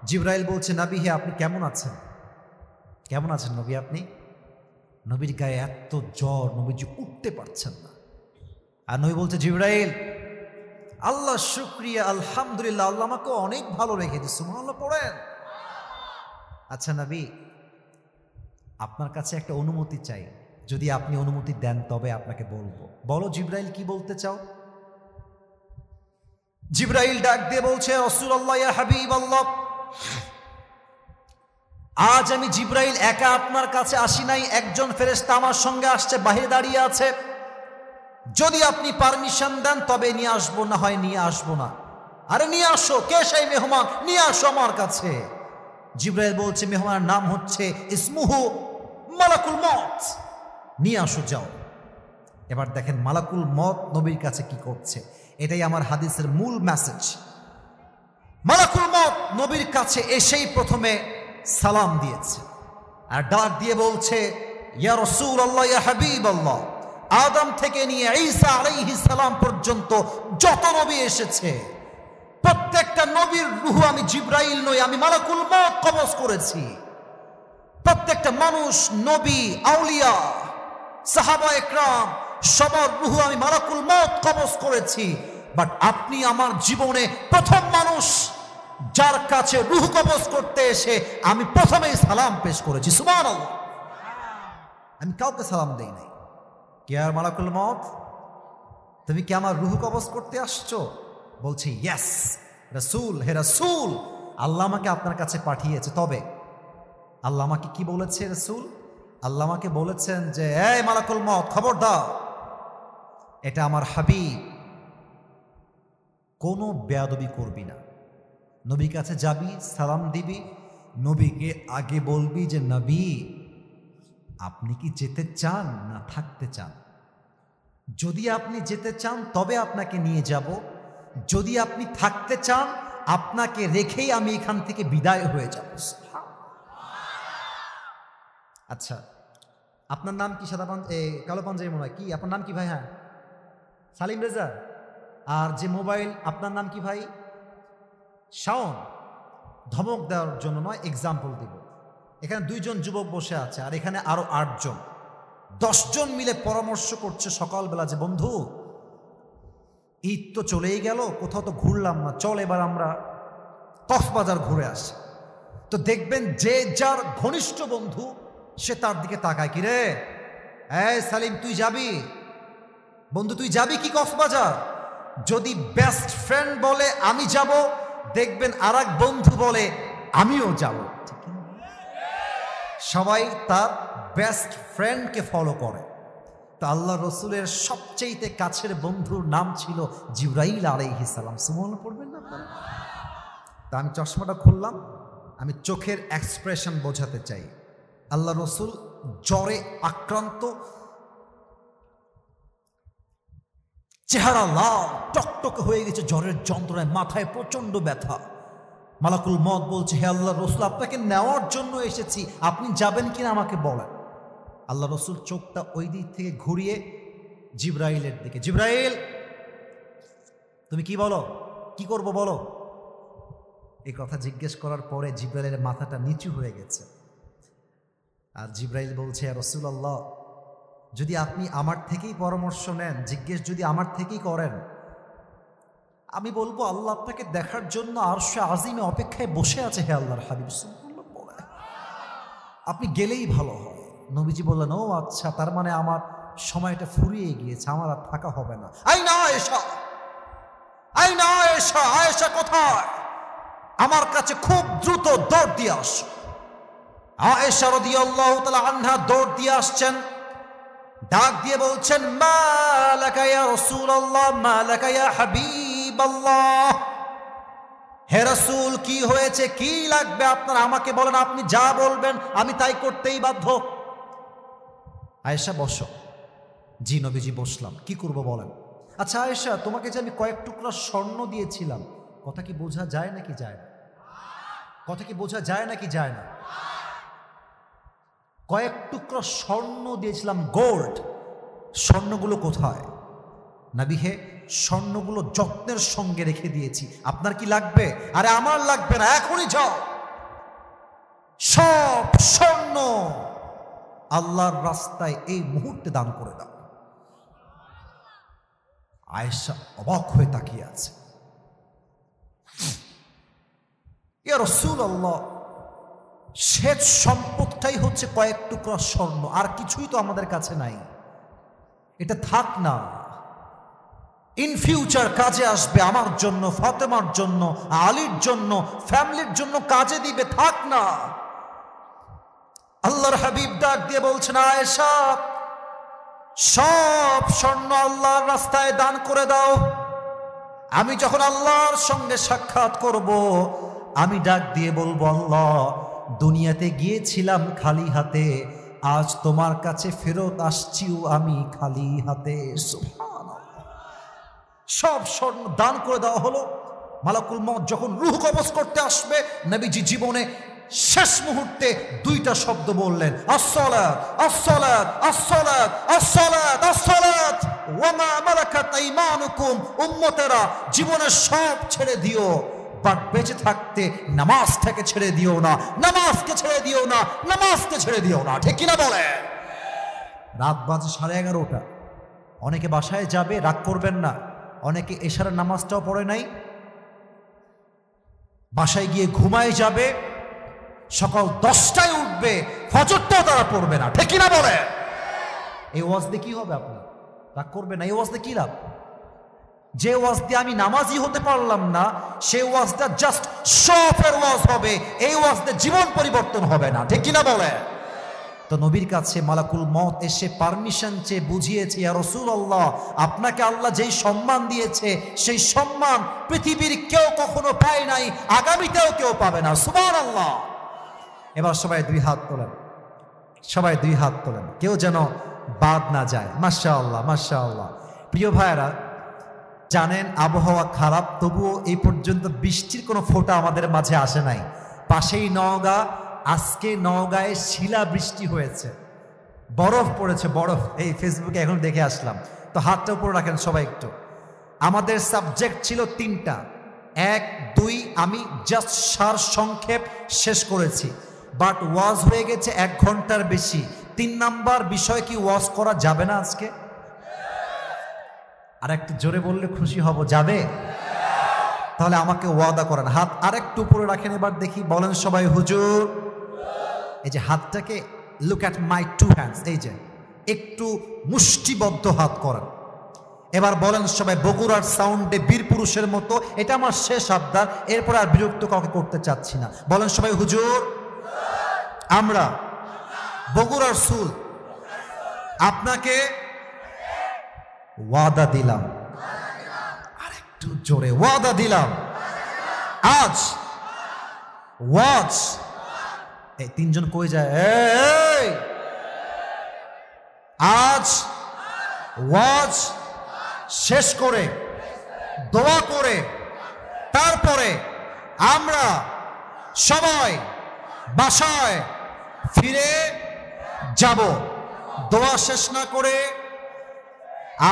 জিবরাইল বলছে, নবী হে আপনি কেমন আছেন? কেমন আছেন নবী আপনি? নবীর গায়ে এত জ্বর, নবীজি উঠতে পারছেন না। আর নবী বলছে, জিবরাইল আল্লাহ শুকরিয়া, আলহামদুলিল্লাহ, আল্লাহ আমাকে অনেক ভালো রেখেছে। সুবহানাল্লাহ পড়েন। আচ্ছা নবী, আপনার কাছে একটা অনুমতি চাই, যদি আপনি অনুমতি দেন তবে আপনাকে বলবো। বলো জিবরাইল কি বলতে চাও? জিবরাইল ডাক দিয়ে বলছে, রাসূলুল্লাহ ইয়া হাবিবাল্লাহ, আজ আমি জিবরাইল একা আপনার কাছে আসি নাই, একজন ফেরেশতা আমার সঙ্গে আসছে, বাহিরে দাঁড়িয়ে আছে। যদি আপনি পারমিশন দেন তবে নিয়ে আসবো, না হয় নিয়ে আসবো না। আরে নিয়ে আসো, কে সেই মেহমান, নিয়ে আসো আমার কাছে। জিবরাইল বলছে, মেহমানের নাম হচ্ছে ইসমুহু মালাকুল মত, নিয়ে আসো যাও। এবার দেখেন মালাকুল মত নবীর কাছে কি করছে, এটাই আমার হাদিসের মূল মেসেজ। মালাকুল মত নবীর কাছে এসেই প্রথমে সালাম দিয়েছে, আর ডাক দিয়ে বলছে, ইয়া রাসূলুল্লাহ ইয়া হাবিবাল্লাহ, আদম থেকে নিয়ে ঈসা আলাইহিস সালাম পর্যন্ত যত নবী এসেছে প্রত্যেকটা নবীর রূহ আমি জিবরাইল নই, আমি মালাকুল মত কবজ করেছি। প্রত্যেকটা মানুষ, নবী, আউলিয়া, সাহাবা একরাম, সবার রূহ আমি মালাকুল মত কবজ করেছি। বাট আপনি আমার জীবনে প্রথম মানুষ যার কাছে রূহ কবজ করতে এসে আমি প্রথমেই সালাম পেশ করেছি। সুবহানাল্লাহ, আমি কাউকে সালাম দেই নাই। কে আর মালাকুল মত, তুমি কি আমার রূহ কবজ করতে আসছো? বলছি ইয়েস রাসূল, হে রাসূল, আল্লাহ আমাকে আপনার কাছে পাঠিয়েছে। তবে আল্লাহ আমাকে কি বলেছে রাসূল? আল্লাহ আমাকে বলেছেন যে, এই মালাকুল মত খবরদার, এটা আমার হাবিব, কোনো বেয়াদবি করবি না। নবীর কাছে যাবি, সালাম দিবি, নবীকে আগে বলবি যে নবী আপনি কি যেতে চান না থাকতে চান? যদি আপনি যেতে চান তবে আপনাকে নিয়ে যাব, যদি আপনি থাকতে চান আপনাকে রেখেই আমি এখান থেকে বিদায় হয়ে যাব। আচ্ছা, আপনার নাম কি? সাদা কালো পাঞ্জাবি মনে হয়। কি আপনার নাম কি ভাই? হ্যাঁ, সালিম রেজা। আর যে মোবাইল, আপনার নাম কি ভাই? শাওন। ধমক দেওয়ার জন্য নয়, এক্সাম্পল দিব। এখানে 2 জন যুবক বসে আছে আর এখানে আরো 8 জন, 10 জন মিলে পরামর্শ করছে সকালবেলা যে বন্ধু ঈদ তো চলেই গেল, কোথাও তো ঘুরলাম না, চল এবার আমরা কক্সবাজার ঘুরে আসি। তো দেখবেন যে যার ঘনিষ্ঠ বন্ধু সে তার দিকে তাকায়, কি রে এই সালিম তুই যাবি? বন্ধু তুই যাবি কি কক্সবাজার? যদি বেস্ট ফ্রেন্ড বলে আমি যাব, দেখবেন আর এক বন্ধু বলে আমিও যাব। সবাই তার বেস্ট ফ্রেন্ডকে ফলো করে। তো আল্লাহ রসুলের সবচেয়ে কাছের বন্ধুর নাম ছিল জিবরাইল আলাইহিস সালাম। সুবহানাল্লাহ পড়বেন না আপনারা? তা আমি চশমাটা খুললাম, আমি চোখের এক্সপ্রেশন বোঝাতে চাই। আল্লাহ রসুল জ্বরে আক্রান্ত, চেহারা লাল টকটকে হয়ে গেছে জ্বরের যন্ত্রণায়, মাথায় প্রচন্ড ব্যথা। মালাকুল মওত বলছে, হে আল্লাহ রসুল আপনাকে নেওয়ার জন্য এসেছি, আপনি যাবেন কিনা আমাকে বলেন। আল্লাহ রসুল চোখটা ওই দিক থেকে ঘুরিয়ে জিবরাইলের দিকে, জিবরাইল তুমি কি বলো, কি করব বলো। এই কথা জিজ্ঞেস করার পরে জিবরাইলের মাথাটা নিচু হয়ে গেছে। আর জিবরাইল বলছে, ইয়া রাসূলুল্লাহ যদি আপনি আমার থেকেই পরামর্শ নেন, জিজ্ঞেস যদি আমার থেকেই করেন, আমি বলবো আল্লাহ আপনাকে দেখার জন্য আরশে আজিমে অপেক্ষায় বসে আছে। হে আল্লাহর হাবিব সাল্লাল্লাহু আলাইহি ওয়াসাল্লাম, আপনি গেলেই ভালো হয়। নবীজি বললেন, ও আচ্ছা, তার মানে আমার সময়টা ফুরিয়ে গিয়েছে, আমার আর থাকা হবে না। আইনা আয়েশা, আইনা আয়েশা, আয়েশা কোথায়? আমার কাছে খুব দ্রুত দৌড় দিয়ে আস। আয়েশা রাদিয়াল্লাহু তাআলা আনহা দৌড় দিয়ে আসছেন, ডাক দিয়ে বলছেন, মা লাকা ইয়া রাসূলুল্লাহ, মা লাকা ইয়া হাবিবাল্লাহ, হে রাসূল কি হয়েছে, কি লাগবে আপনার, আমাকে বলেন, আপনি যা বলবেন আমি তাই করতেই বাধ্য। আয়েশা বসো। জি নবীজি বসলাম। কি করব বলেন। আচ্ছা আয়েশা, তোমাকে যে আমি কয়েক টুকরা স্বর্ণ দিয়েছিলাম, কথা কি বোঝা যায় নাকি যায় না? কথা কি বোঝা যায় নাকি যায় না? কয়েক টুকরা স্বর্ণ দিয়েছিলাম, গোল্ড, স্বর্ণগুলো কোথায়? নবী হে, স্বর্ণগুলো যত্নের সঙ্গে রেখে দিয়েছি, আপনার কি লাগবে? আরে আমার লাগবে না, এখনই যাও সব স্বর্ণ আল্লাহর রাস্তায় এই মুহূর্তে দান করে দাও। আয়েশা অবাক হয়ে তাকিয়ে আছে। ইয়া রাসূলুল্লাহ, শেষ সম্পদটাই হচ্ছে কয়েক টুকরা স্বর্ণ, আর কিছুই তো আমাদের কাছে নাই, এটা থাক না, ইন ফিউচার কাজে আসবে, আমার জন্য, ফাতেমার জন্য, আলীর জন্য, ফ্যামিলির জন্য কাজে দিবে, থাক না। আল্লাহর হাবিব ডাক দিয়ে বলছেন, আয়েশা সব স্বর্ণ আল্লাহর রাস্তায় দান করে দাও। আমি যখন আল্লাহর সঙ্গে সাক্ষাৎ করব, আমি ডাক দিয়ে বলবো, আল্লাহ দুনিয়াতে গিয়েছিলাম খালি হাতে, আজ তোমার কাছে ফেরত আসছিও আমি খালি হাতে। সুবহানাল্লাহ, সব স্বর্ণ দান করে দেওয়া হলো। মালাকুল মওত যখন রূহ কবজ করতে আসবে, নবীজি জীবনে শেষ মুহূর্তে 2টা শব্দ বললেন, আসসালাত আসসালাত আসসালাত আসসালাত আসসালাত ওয়া মা মালাকাত আইমানুকুম। উম্মতেরা, জীবনের সব ছেড়ে দিও, বাট বেঁচে থাকতে নামাজটাকে ছেড়ে দিও না, নামাজকে ছেড়ে দিও না, নামাজকে ছেড়ে দিও না। ঠিক কিনা বলে? রাত বাজে 11:30। অনেকে বাসায় যাবে, রাগ করবেন না, অনেকে এশারের নামাজটাও পড়ে নাই, বাসায় গিয়ে ঘুমায় যাবে, সকাল 10টায় উঠবে, ফজরটাও তারা পড়বে না। ঠিক কিনা বলে? এই ওয়াজ দিয়ে কি হবে? আপনার রাগ করবে না, এই ওয়াজ দিয়ে কি লাভ? যে ওয়াজ দিয়ে আমি নামাজি হতে পারলাম না, সেই ওয়াজটা জাস্ট শফের ওয়াজ হবে, এই ওয়াজ দিয়ে জীবন পরিবর্তন হবে না। ঠিক কিনা বলে? তো নবীর কাছে মালাকুল মওত এসে পারমিশন চেয়ে বুঝিয়েছে, ইয়া রাসূলুল্লাহ আপনাকে আল্লাহ যেই সম্মান দিয়েছে, সেই সম্মান পৃথিবীর কেউ কখনো পায় নাই, আগামীতেও কেউ পাবে না। সুবহানাল্লাহ। এবার সবাই দুই হাত তোলেন, সবাই দুই হাত তোলেন, কেউ যেন বাদ না যায়। মাশাআল্লাহ, মাশাআল্লাহ। প্রিয় ভাইয়েরা, জানেন আবহাওয়া খারাপ, তবুও এই পর্যন্ত বৃষ্টির কোনো ফোঁটা আমাদের মাঝে আসে নাই। পাশেই নওগাঁ, আজকে নওগাঁয়ে শিলা বৃষ্টি হয়েছে, বরফ পড়েছে, বরফ। এই ফেসবুকে এখন দেখে আসলাম। তো হাতটা উপরে রাখেন সবাই একটু। আমাদের সাবজেক্ট ছিল 3টা, 1, 2। আমি জাস্ট সার সংক্ষেপ শেষ করেছি, বাট ওয়াজ হয়ে গেছে 1 ঘন্টার বেশি। 3 নাম্বার বিষয় কি ওয়াজ করা যাবে না আজকে? আর একটু জোরে বললে খুশি হব, যাবে? তাহলে আমাকে ওয়াদা করেন, হাত আরেকটু উপরে রাখেন। এবার দেখি, বলেন সবাই হুজুর। এই যে হাতটাকে, লুক অ্যাট মাই 2 হ্যান্ডস, এই যে একটু মুষ্টিবদ্ধ হাত করেন। এবার বলেন সবাই বগুড়ার সাউন্ডে বীর পুরুষের মতো, এটা আমার শেষ আবদার, এরপর আর বিরক্ত কাউকে করতে চাচ্ছি না। বলেন সবাই হুজুর, আমরা বগুড়ার সুল আপনাকে ওয়াদা দিলাম, আর একটু জোরে ওয়াদা দিলাম, আজ ওয়াজ। এই 3 জন কই যায়? এই আজ ওয়াজ শেষ করে দোয়া করে তারপরে আমরা সবাই বাসায় ফিরে যাব। দোয়া শেষ না করে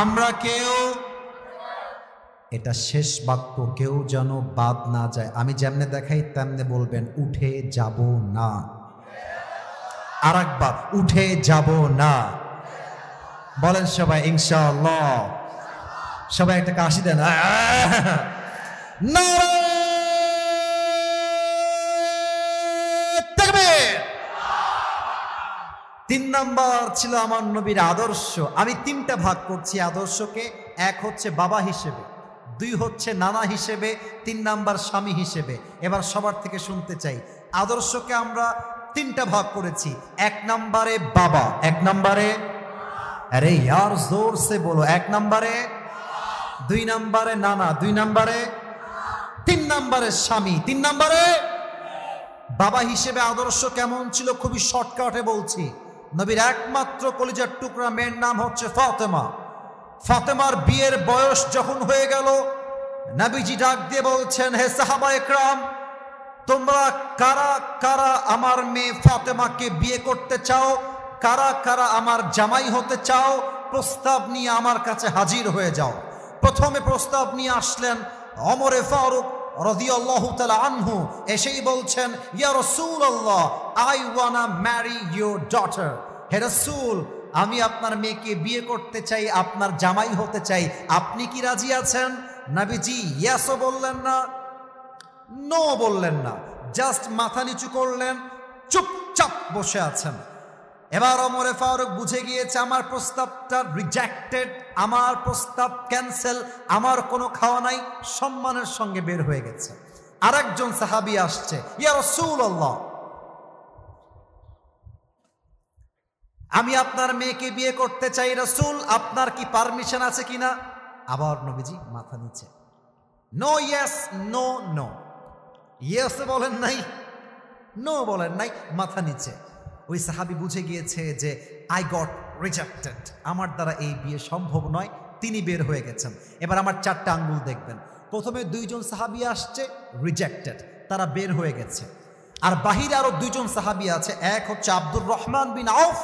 আমরা কেউ, এটা শেষ বাক্য, কেউ যেন বাদ না যায়। আমি যেমনে দেখাই তেমনে বলবেন, উঠে যাব না। আরেকবার, উঠে যাব না। বলেন সবাই ইনশাআল্লাহ। সবাই একটা কাশি দেন। তিন নাম্বার ছিল আমার নবীর আদর্শ। আমি 3টা ভাগ করছি আদর্শকে। 1 হচ্ছে বাবা হিসেবে, 2 হচ্ছে নানা হিসেবে, 3 নাম্বার স্বামী হিসেবে। এবার সবার থেকে শুনতে চাই, আদর্শকে আমরা 3টা ভাগ করেছি। 1 নাম্বারে বাবা, 1 নাম্বারে, আরে ইয়ার জোর সে বলো, 1 নাম্বারে, 2 নাম্বারে নানা, 2 নাম্বারে, 3 নাম্বারে স্বামী, 3 নাম্বারে বাবা হিসেবে আদর্শ কেমন ছিল? খুবই শর্টকাটে বলছি। নবীর একমাত্র কলিজার টুকরা মেয়ের নাম হচ্ছে ফাতেমা। ফাতেমার বিয়ের বয়স যখন হয়ে গেল, নবীজি ডাক দিয়ে বলছেন, হে সাহাবায়ে কেরাম, তোমরা কারা কারা আমার মেয়ে ফাতেমাকে বিয়ে করতে চাও? কারা কারা আমার জামাই হতে চাও? প্রস্তাব নিয়ে আমার কাছে হাজির হয়ে যাও। প্রথমে প্রস্তাব নিয়ে আসলেন ওমরে ফারুক রাদিয়াল্লাহু তাআলা আনহু। এসেই বলছেন, ইয়া রাসূলুল্লাহ, I wanna marry your daughter. হে রাসূল, আমি আপনার মেয়েকে বিয়ে করতে চাই, আপনার জামাই হতে চাই, আপনি কি রাজি আছেন? নবীজি ইয়াসও বললেন না, নো বললেন না, জাস্ট মাথা নিচু করলেন, চুপচাপ বসে আছেন। এবার ওমরে ফারুক বুঝে গিয়েছে আমার প্রস্তাবটা রিজেক্টেড, আমার প্রস্তাব ক্যান্সেল, আমার কোনো খাওয়া নাই, সম্মানের সঙ্গে বের হয়ে গেছে। আরেকজন সাহাবী আসছে, ইয়া রাসূলুল্লাহ, আমি আপনার মেয়েকে বিয়ে করতে চাই, রাসূল আপনার কি পারমিশন আছে কিনা? আবার নবীজি মাথা নিচে, no yes, no no. Yes বলেন নাই, নো বলেন নাই, মাথা নিচে। ওই সাহাবী বুঝে গিয়েছে যে আই গট রিজেক্টেড, আমার দ্বারা এই বিয়ে সম্ভব নয়, তিনি বের হয়ে গেছেন। এবার আমার 4টা আঙ্গুল দেখবেন। প্রথমে 2 জন সাহাবী আসছে, রিজেক্টেড, তারা বের হয়ে গেছে। আর বাহিরে আরো 2 জন সাহাবী আছে, এক হচ্ছে আব্দুর রহমান বিন আউফ,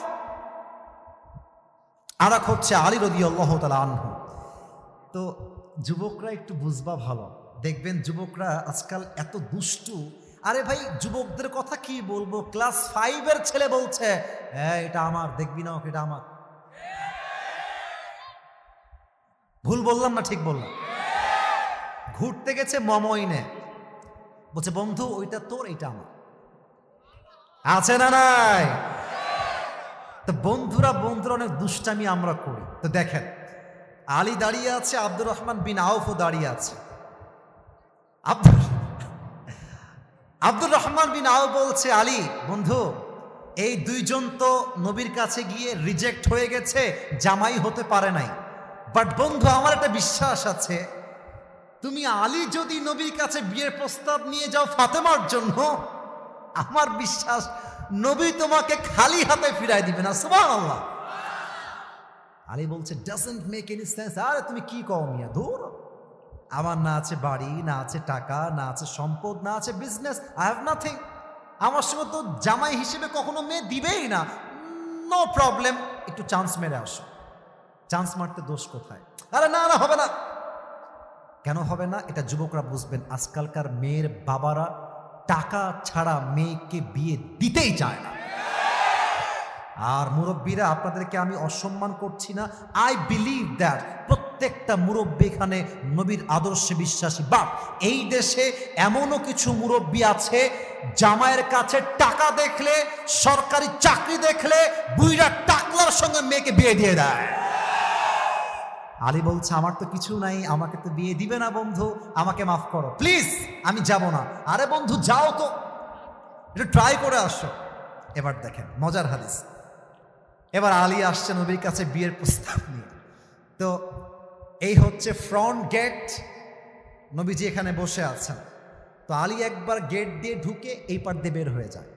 আর এক হচ্ছে আলী রাদিয়াল্লাহু তাআলা আনহু। তো যুবকরা একটু বুঝবা ভালো, দেখবেন যুবকরা আজকাল এত দুষ্টু। আরে ভাই, যুবকদের কথা কি বলবো, ক্লাস 5-এর ছেলে বলছে, হ্যাঁ এটা আমার, দেখবি না ওকে, এটা আমার। ভুল বললাম না ঠিক বললাম? ঘুরতে গেছে মমইনে, বলছে বন্ধু ওইটা তোর, এইটা আমার। আছে না নাই? তো বন্ধুরা অনেক দুষ্টামি আমরা করি। তো দেখেন, আলী দাঁড়িয়ে আছে, আব্দুর রহমান বিন আউফও দাঁড়িয়ে আছে। আব্দুর রহমান বিন আউফ বলছে, আলী বন্ধু, এই 2 জন তো নবীর কাছে গিয়ে রিজেক্ট হয়ে গেছে, জামাই হতে পারে নাই, বাট বন্ধু আমার একটা বিশ্বাস আছে, তুমি আলী যদি নবীর কাছে বিয়ের প্রস্তাব নিয়ে যাও ফাতেমার জন্য, আমার বিশ্বাস নবী তোমাকে খালি হাতে ফিরাই দিবে না, সুবহানাল্লাহ। আলী বলছে ডাজন্ট মেক এনি সেন্স। আরে তুমি কি কও মিয়া, ধুর, আমার না আছে বাড়ি, না আছে টাকা, না আছে সম্পদ, না আছে বিজনেস, আই হ্যাভ নাথিং। আমার সঙ্গে তো জামাই হিসেবে কখনো মেয়ে দিবেই না। নো প্রবলেম, একটু চান্স মেরে আসো। চান্স মারতে দোষ কোথায়? আরে না না, হবে না। কেন হবে না? এটা যুবকরা বুঝবেন। আজকালকার মেয়ের বাবারা টাকা ছাড়া মেয়েকে বিয়ে দিতেই চায় না। আর মুরব্বীরা, আপনাদেরকে আমি অসম্মান করছি না, আই বিলিভ দ্যাট প্রত্যেকটা মুরব্বী এখানে নবীর আদর্শে বিশ্বাসী। বাট এই দেশে এমনও কিছু মুরব্বী আছে জামাইয়ের কাছে টাকা দেখলে, সরকারি চাকরি দেখলে বুইরা টাকলার সঙ্গে মেয়েকে বিয়ে দিয়ে দেয়। আলী বলছে আমার তো কিছু নাই, আমাকে তো বিয়ে দিবে না বন্ধু, আমাকে মাফ করো প্লিজ, আমি যাব না। আরে বন্ধু যাও তো, একটু ট্রাই করে আসো। এবার দেখেন মজার হাদিস। এবার আলী আসছে নবীর কাছে বিয়ের প্রস্তাব নিয়ে। তো এই হচ্ছে ফ্রন্ট গেট, নবীজি এখানে বসে আছেন। তো আলী একবার গেট দিয়ে ঢুকে এই পার দিয়ে বের হয়ে যায়,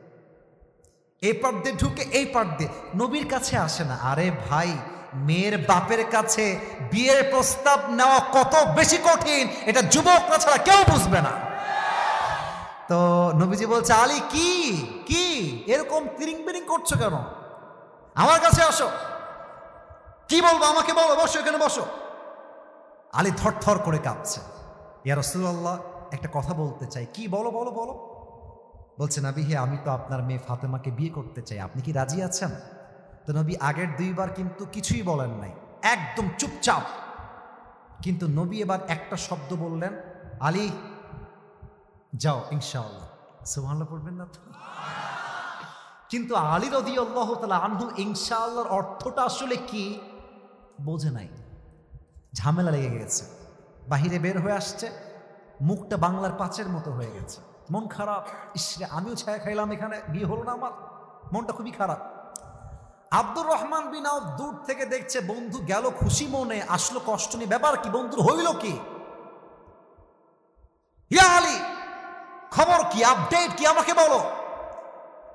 এই পার দিয়ে ঢুকে এই পার দিয়ে, নবীর কাছে আসে না। আরে ভাই, মেয়ের বাপের কাছে বিয়ের প্রস্তাব নেওয়া কত বেশি কঠিন, এটা যুবকরা ছাড়া কেউ বুঝবে না। তো নবীজি বলছে আলী কি কি এরকম তিরিং বিরিং করছো কেন, আমার কাছে আসো, কি বলবো আমাকে বলো, বসো এখানে বসো। আলী থরথর করে কাঁপছে। ইয়া রাসূলুল্লাহ, একটা কথা বলতে চাই। কি? বলো বলো বলো। বলছে নবী, হে আমি তো আপনার মেয়ে ফাতেমাকে বিয়ে করতে চাই, আপনি কি রাজি আছেন? তো নবী আগের দুইবার কিন্তু কিছুই বলেন নাই, একদম চুপচাপ। কিন্তু নবী এবার একটা শব্দ বললেন, আলী যাও ইনশাআল্লাহ। সুবহানাল্লাহ পড়বেন না তো? কিন্তু আলী রাদিয়াল্লাহু তাআলা আনহু ইনশাআল্লাহর অর্থটা আসলে কি বোঝে নাই। ঝামেলা লেগে গেছে, বাহিরে বের হয়ে আসছে, মুখটা বাংলার পাঁচের মতো হয়ে গেছে, মন খারাপ। ইসরে, আমিও ছায়া খাইলাম, এখানে বিয়ে হলো না, আমার মনটা খুবই খারাপ। আব্দুর রহমান বিন আউফ দূর থেকে দেখছে বন্ধু গেল খুশি মনে, আসলো কষ্ট নিয়ে। ব্যাপার কি বন্ধুর, হইল কি? ইয়া আলী, খবর কি, আপডেট কি, আমাকে বলো।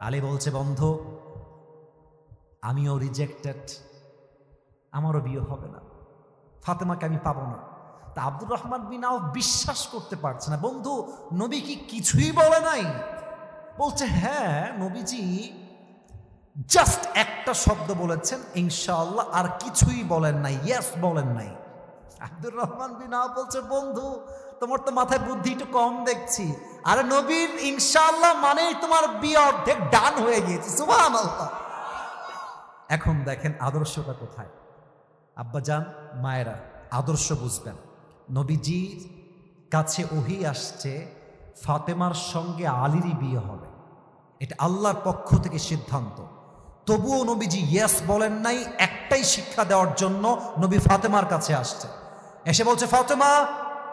আলী বলছে বন্ধু আমিও রিজেক্টেড, আমারও বিয়ে হবে না, ফাতেমাকে আমি পাবো না। তা আব্দুর রহমান বিন আউফ বিশ্বাস করতে পারছে না। বন্ধু নবী কি কিছুই বলে নাই? বলছে হ্যাঁ, নবীজি জাস্ট একটা শব্দ বলেছেন ইনশাআল্লাহ, আর কিছুই বলেন নাই, ইয়েস বলেন নাই। আব্দুর রহমান বিন আউফ বলছে বন্ধু তোমার তো মাথায় বুদ্ধি একটু কম দেখছি। আরে নবীর ইনশাআল্লাহ মানেই তোমার বিয়ে অর্ধেক ডান হয়ে গিয়েছে। সুবহানাল্লাহ। এখন দেখেন আদর্শটা কোথায়। আব্বাজান মায়েরা আদর্শ বুঝবেন। নবীজির কাছে ওহী আসছে ফাতেমার সঙ্গে আলীরই বিয়ে হবে, এটা আল্লাহর পক্ষ থেকে সিদ্ধান্ত। তবুও নবীজি ইয়েস বলেন নাই, একটাই শিক্ষা দেওয়ার জন্য নবী ফাতেমার কাছে আসছে। এসে বলছে ফাতেমা,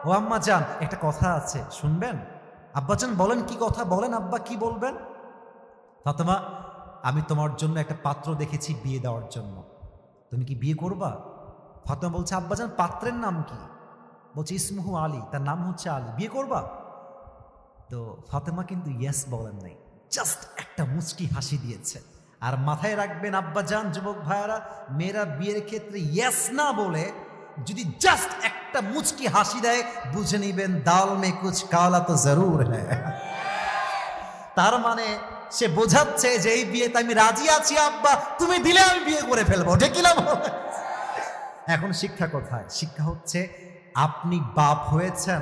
ও আম্মা জান একটা কথা আছে শুনবেন। আব্বাজান বলেন কি কথা, বলেন আব্বা কি বলবেন। ফাতেমা, আমি তোমার জন্য একটা পাত্র দেখেছি বিয়ে দেওয়ার জন্য, তুমি কি বিয়ে করবা? ফাতেমা বলছে আব্বাজান পাত্রের নাম কি? বলছে ইসমুহু আলী, তার নাম হচ্ছে আলী, বিয়ে করবা? তো ফাতেমা কিন্তু ইয়েস বলেন নাই, জাস্ট একটা মুচকি হাসি দিয়েছে। আর মাথায় রাখবেন আব্বাজান, যুবক ভাইয়ারা, মেয়েরা বিয়ের ক্ষেত্রে ইয়েস না বলে যদি জাস্ট একটা মুচকি হাসি দেয়, বুঝে নিবেন দাল মে কুছ কালা তো জরুর হ্যায়। তার মানে সে বোঝাচ্ছে যে এই বিয়েতে আমি রাজি আছি আব্বা, তুমি দিলে আমি বিয়ে করে ফেলবো, ঠিক কি না? এখন শিক্ষা কোথায়? শিক্ষা হচ্ছে আপনি বাপ হয়েছেন,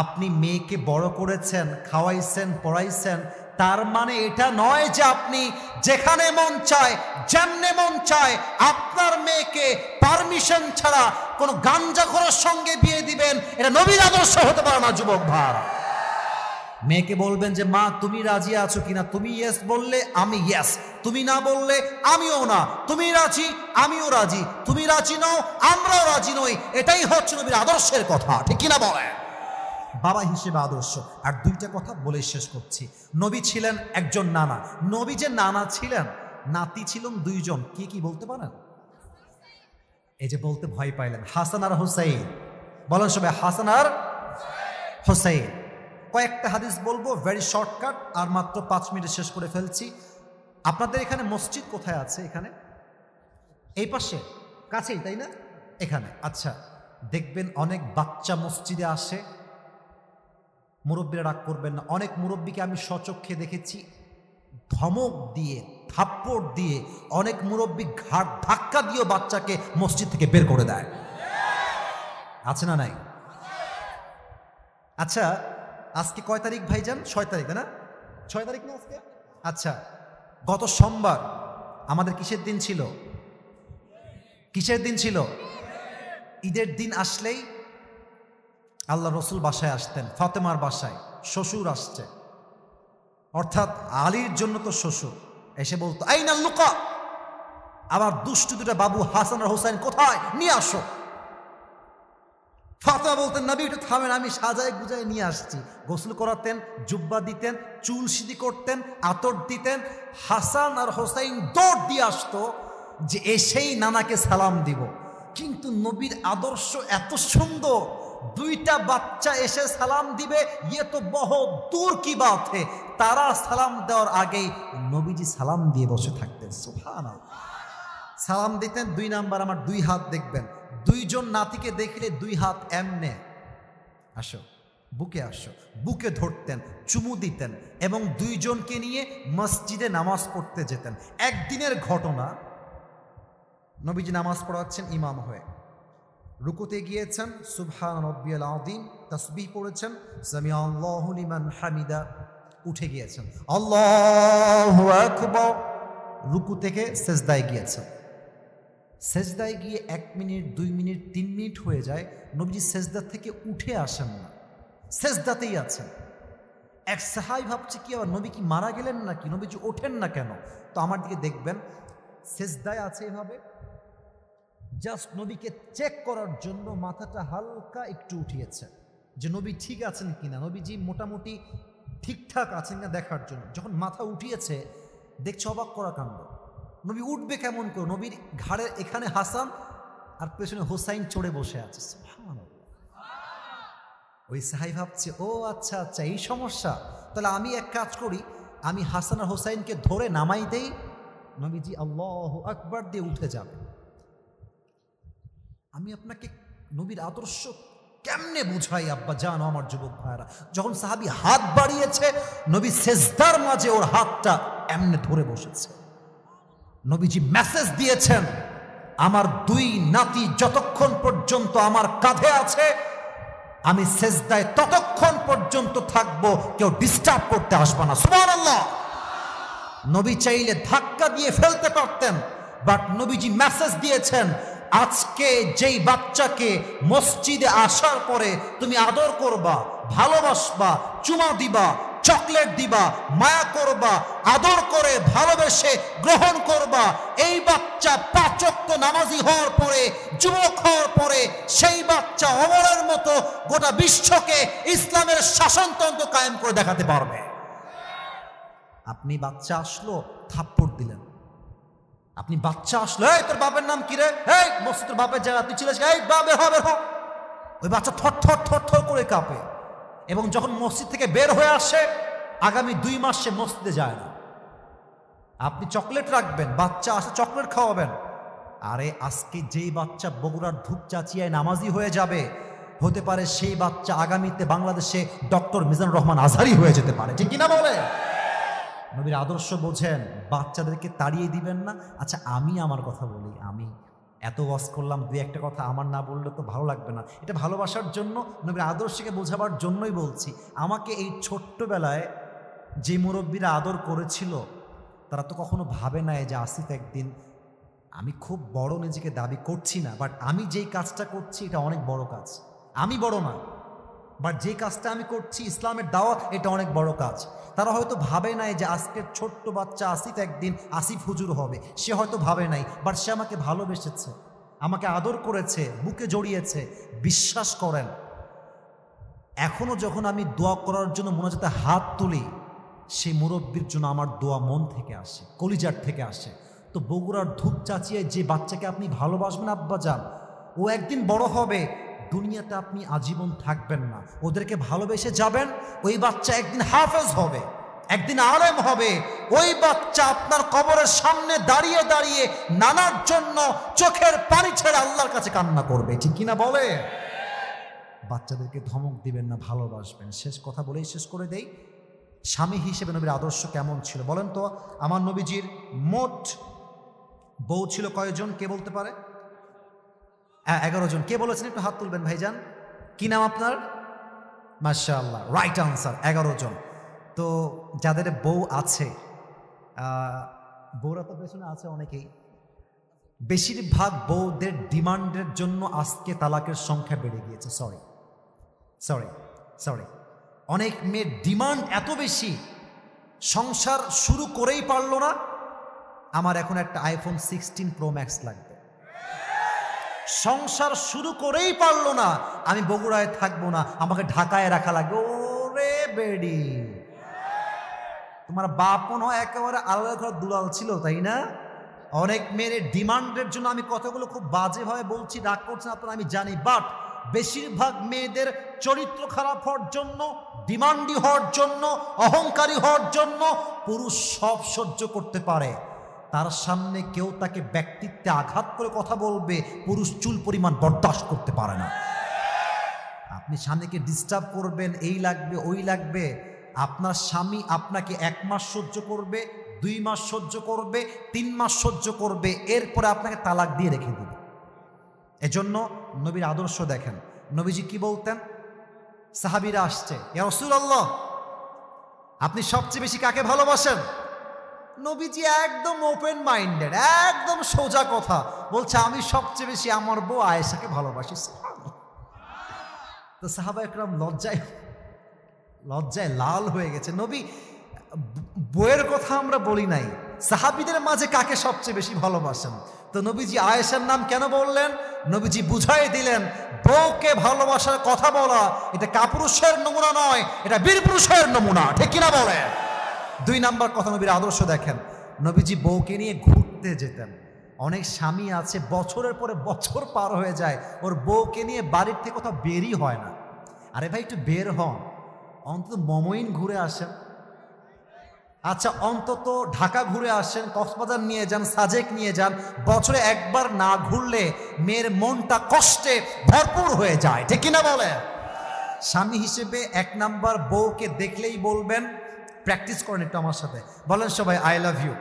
আপনি মেয়েকে বড় করেছেন, খাওয়াইছেন, পড়াইছেন, তার মানে এটা নয় যে আপনি যেখানে মন চায় যেমনে মন চায় আপনার মেয়েকে পারমিশন ছাড়া কোনো গাঞ্জাখোরের সঙ্গে বিয়ে দিবেন। এটা নবীর আদর্শ হতে পারে না যুবক ভাই। মেয়েকে বলবেন যে মা তুমি রাজি আছো কিনা, তুমি ইয়েস বললে আমি ইয়েস, তুমি না বললে আমিও না, তুমি রাজি আমিও রাজি, তুমি রাজি নও আমরাও রাজি নই। এটাই হচ্ছে নবীর আদর্শের কথা, ঠিক কিনা বলে? বাবা হিসেবে আদর্শ। আর দুইটা কথা বলে শেষ করছি। নবী ছিলেন একজন নানা, নবী যে নানা ছিলেন, নাতি ছিলেন দুইজন। কি কি বলতে পারেন? এই যে বলতে ভয় পাইলেন, হাসান আর হুসাইন। বলেন সবাই হাসান আর হুসাইন। কয়েকটা হাদিস বলবো, ভেরি শর্টকাট, আর মাত্র 5 মিনিটে শেষ করে ফেলছি। আপনাদের এখানে মসজিদ কোথায় আছে? এখানে এই পাশে কাছেই, তাই না? এখানে আচ্ছা, দেখবেন অনেক বাচ্চা মসজিদে আসে, মুরব্বীরা রাগ করবেন না, অনেক মুরব্বীকে আমি স্বচক্ষে দেখেছি ধমক দিয়ে, থাপ্পড় দিয়ে, অনেক মুরব্বী ঘাট ধাক্কা দিয়ে বাচ্চাকে মসজিদ থেকে বের করে দেয়। আছে না নাই? আচ্ছা, আজকে কয় তারিখ ভাইজান? 6 তারিখ, তাই না? 6 তারিখ না আজকে? আচ্ছা, গত সোমবার আমাদের কিসের দিন ছিল? কিসের দিন ছিল? ঈদের দিন আসলেই আল্লাহ রসুল বাসায় আসতেন, ফাতেমার বাসায়। শ্বশুর আসছে, অর্থাৎ আলীর জন্য তো শ্বশুর, এসে বলতো আইনা লুকা, আবার দুষ্টু দুটা বাবু হাসান আর হোসাইন কোথায়, নিয়ে আসো। ফাতেমা বলতেন নবী একটু থামেন, আমি সাজায় গুজায় নিয়ে আসছি। গোসল করাতেন, জুব্বা দিতেন, চুল সিদ্ধি করতেন, আতর দিতেন। হাসান আর হোসাইন দৌড় দিয়ে আসতো যে এসেই নানাকে সালাম দিব। কিন্তু নবীর আদর্শ এত সুন্দর, দুইটা বাচ্চা এসে সালাম দিবে, ইয়ে তো বহুত দূর কি বাত হে। তারা সালাম দেওয়ার আগেই নবীজি সালাম দিয়ে বসে থাকতেন। সুবহানাল্লাহ। সালাম দিতেন, 2 নাম্বার আমার 2 হাত দেখবেন, 2 জন নাতিকে দেখলে 2 হাত এমনে, আসো বুকে আসো, বুকে ধরতেন, চুমু দিতেন এবং 2 জনকে নিয়ে মসজিদে নামাজ পড়তে যেতেন। একদিনের ঘটনা, নবীজি নামাজ পড়াচ্ছেন ইমাম হয়ে, রুকুতে গিয়েছেন, সুবহান রাব্বিয়াল আযীম, তাসবিহ পড়েছেন, সামিআল্লাহু লিমান হামিদা, উঠে গিয়েছেন, আল্লাহু আকবার, রুকু থেকে সেজদায় গিয়েছেন। সেজদায় গিয়ে 1 মিনিট, 2 মিনিট, 3 মিনিট হয়ে যায়, নবীজি সেজদা থেকে উঠে আসেন না, সেজদাতেই আছেন। এক সাহাবী ভাবছে কি আবার নবী কি মারা গেলেন নাকি, নবীজি ওঠেন না কেন? তো আমার দিকে দেখবেন, সেজদায় আছে এভাবে, জাস্ট নবীকে চেক করার জন্য মাথাটা হালকা একটু উঠিয়েছে যে নবী ঠিক আছেন কিনা, নবীজি মোটামুটি ঠিকঠাক আছেন কিনা দেখার জন্য। যখন মাথা উঠিয়েছে, দেখছে অবাক করা কাণ্ড, নবী উঠবে কেমন করে, নবীর ঘাড়ের এখানে হাসান আর পেছনে হোসাইন চড়ে বসে আছে। সুবহানাল্লাহ। ওই সাহাবী ভাবছে ও আচ্ছা আচ্ছা এই সমস্যা, তাহলে আমি এক কাজ করি, আমি হাসান আর হোসাইনকে ধরে নামাই দেই, নবীজি আল্লাহু আকবার দিয়ে উঠে যাবে। আমি আপনাকে নবীর আদর্শ কেমনে বুঝাই আব্বা জানো আমার যুবক ভাইরা, যখন সাহাবী হাত বাড়িয়েছে, নবী সেজদার মাঝে ওর হাতটা এমনে ধরে বসেছে। নবীজি মেসেজ দিয়েছেন, আমার 2 নাতি যতক্ষণ পর্যন্ত আমার কাঁধে আছে, আমি সেজদায় ততক্ষণ পর্যন্ত থাকবো, কেউ ডিস্টার্ব করতে আসবে না। সুবহানাল্লাহ। নবী চাইলে ধাক্কা দিয়ে ফেলতে পারতেন, বাট নবীজি মেসেজ দিয়েছেন, আজকে যেই বাচ্চাকে মসজিদে আসার পরে তুমি আদর করবা, ভালোবাসবা, চুমা দিবা, চকলেট দিবা, মায়া করবা, আদর করে ভালোবেসে গ্রহণ করবা, এই বাচ্চা 5 ওয়াক্ত নামাজি হওয়ার পরে, যুবক হওয়ার পরে, সেই বাচ্চা ওমরের মতো গোটা বিশ্বকে ইসলামের শাসনতন্ত্র কায়েম করে দেখাতে পারবে। আপনি বাচ্চা আসলো থাপ্পড় দিলেন, আপনি বাচ্চা আসলো, এই তোর বাপের নাম কি রে, এই মসজিদের বাপের জায়গা তুই ছিলিস, এই বের হ বের হ। ওই বাচ্চা থর থর থর থর করে কাঁপে, এবং যখন মসজিদ থেকে বের হয়ে আসে, আগামী 2 মাস সে মসজিদে যায় না। আপনি চকলেট রাখবেন, বাচ্চা আসে চকলেট খাওয়াবেন, আরে আজকে যেই বাচ্চা বগুড়ার ধূপচাচিয়ায় নামাজি হয়ে যাবে, হতে পারে সেই বাচ্চা আগামীতে বাংলাদেশে ডক্টর মিজানুর রহমান আজহারি হয়ে যেতে পারে, ঠিক কিনা বলে? নবীর আদর্শ বোঝেন, বাচ্চাদেরকে তাড়িয়ে দিবেন না। আচ্ছা আমি আমার কথা বলি, আমি এত ওয়াজ করলাম, 2-1টা কথা আমার না বললে তো ভালো লাগবে না, এটা ভালোবাসার জন্য, নবীর আদর্শকে বোঝাবার জন্যই বলছি। আমাকে এই ছোট্টবেলায় যে মুরব্বীরা আদর করেছিল, তারা তো কখনো ভাবে নাই যে আসিফ একদিন, আমি খুব বড় নিজেকে দাবি করছি না, বাট আমি যেই কাজটা করছি এটা অনেক বড় কাজ। আমি বড় না, বাট যে কাজটা আমি করছি ইসলামের দাওয়াত, এটা অনেক বড় কাজ। তারা হয়তো ভাবে নাই যে আজকের ছোট্ট বাচ্চা আসিফ একদিন আসিফ হুজুর হবে, সে হয়তো ভাবে নাই, বাট সে আমাকে ভালোবেসেছে, আমাকে আদর করেছে, বুকে জড়িয়েছে। বিশ্বাস করেন, এখনো যখন আমি দোয়া করার জন্য মোনাজাতে হাত তুলি, সেই মুরব্বীর জন্য আমার দোয়া মন থেকে আসে, কলিজার থেকে আসে। তো বগুড়ার ধূপচাচিয়ায় যে বাচ্চাকে আপনি ভালোবাসবেন আব্বা যান, ও একদিন বড় হবে, দুনিয়াতে আপনি আজীবন থাকবেন না, ওদেরকে ভালোবেসে যাবেন। ওই বাচ্চা একদিন হাফেজ হবে, একদিন আলেম হবে। ওই বাচ্চা আপনার কবরের সামনে দাঁড়িয়ে দাঁড়িয়ে নানার জন্য চোখের পানি ছেড়ে আল্লাহর কাছে কান্না করবে, ঠিক কিনা বলে? বাচ্চাদেরকে ধমক দিবেন না, ভালোবাসবেন। শেষ কথা বলেই শেষ করে দেই, স্বামী হিসেবে নবীর আদর্শ কেমন ছিল বলেন তো? আমার নবীজির মোট বউ ছিল কয়জন, কে বলতে পারে? 11 জন। কে বলেছেন একটু হাত তুলবেন ভাইজান। কি নাম আপনার? মাশাআল্লাহ, রাইট আনসার, 11 জন। তো যাদের বউ আছে, বউরা তো পেছনে আছে অনেকেই, বেশিরভাগ বউদের ডিমান্ডের জন্য আজকে তালাকের সংখ্যা বেড়ে গিয়েছে। সরি, অনেক মেয়ের ডিমান্ড এত বেশি, সংসার শুরু করেই পারলো না, আমার এখন একটা আইফোন 16 প্রো ম্যাক্স লাগবে। সংসার শুরু করেই পারলো না, আমি বগুড়ায় থাকবো না, আমাকে ঢাকায় রাখা লাগবে। ওরে বেডি, তোমার বাপও নয়, একেবারে আলাদা ঘর দুলাল ছিল, তাই না? অনেক মেয়ের ডিমান্ডের জন্য, আমি কথাগুলো খুব বাজেভাবে বলছি, রাগ করছেন আপনারা আমি জানি, বাট বেশিরভাগ মেয়েদের চরিত্র খারাপ হওয়ার জন্য, ডিমান্ডি হওয়ার জন্য, অহংকারী হওয়ার জন্য পুরুষ সব সহ্য করতে পারে, তার সামনে কেউ তাকে ব্যক্তিত্বে আঘাত করে কথা বলবে, পুরুষ চুল পরিমাণ বরদাস্ত করতে পারে না। আপনি স্বামীকে ডিস্টার্ব করবেন, এই লাগবে ওই লাগবে, আপনার স্বামী আপনাকে 1 মাস সহ্য করবে, 2 মাস সহ্য করবে, 3 মাস সহ্য করবে, এরপরে আপনাকে তালাক দিয়ে রেখে দেবে। এজন্য নবীর আদর্শ দেখেন, নবীজি কি বলতেন? সাহাবীরা আসছে, ইয়া রাসূলুল্লাহ আপনি সবচেয়ে বেশি কাকে ভালোবাসেন? নবীজি একদম ওপেন মাইন্ডেড, একদম সোজা কথা বলছে, আমি সবচেয়ে বেশি আমার বউ আয়েশাকে ভালোবাসি। তো সাহাবা একরাম লজ্জায় লাল হয়ে গেছে। নবী, বউয়ের কথা আমরা বলি নাই, সাহাবীদের মাঝে কাকে সবচেয়ে বেশি ভালোবাসেন? তো নবীজি আয়েশার নাম কেন বললেন? নবীজি বুঝাই দিলেন, বউকে ভালোবাসার কথা বলা এটা কাপুরুষের নমুনা নয়, এটা বীরপুরুষের নমুনা, ঠিক কিনা বলে? 2 নাম্বার কথা, নবীর আদর্শ দেখেন, নবীজি বউকে নিয়ে ঘুরতে যেতেন। অনেক স্বামী আছে বছরের পরে বছর পার হয়ে যায়, ওর বউকে নিয়ে বাড়ির থেকে কোথাও বেরই হয় না। আরে ভাই একটু বের হন, অন্তত মমইন ঘুরে আসেন, আচ্ছা অন্তত ঢাকা ঘুরে আসেন, কক্সবাজার নিয়ে যান, সাজেক নিয়ে যান। বছরে একবার না ঘুরলে মেয়ের মনটা কষ্টে ভরপুর হয়ে যায়, ঠিক কিনা বলে? স্বামী হিসেবে 1 নাম্বার, বউকে দেখলেই বলবেন, প্র্যাকটিস করেন একটু আমার সাথে, বলেন সবাই আই লাভ ইউ।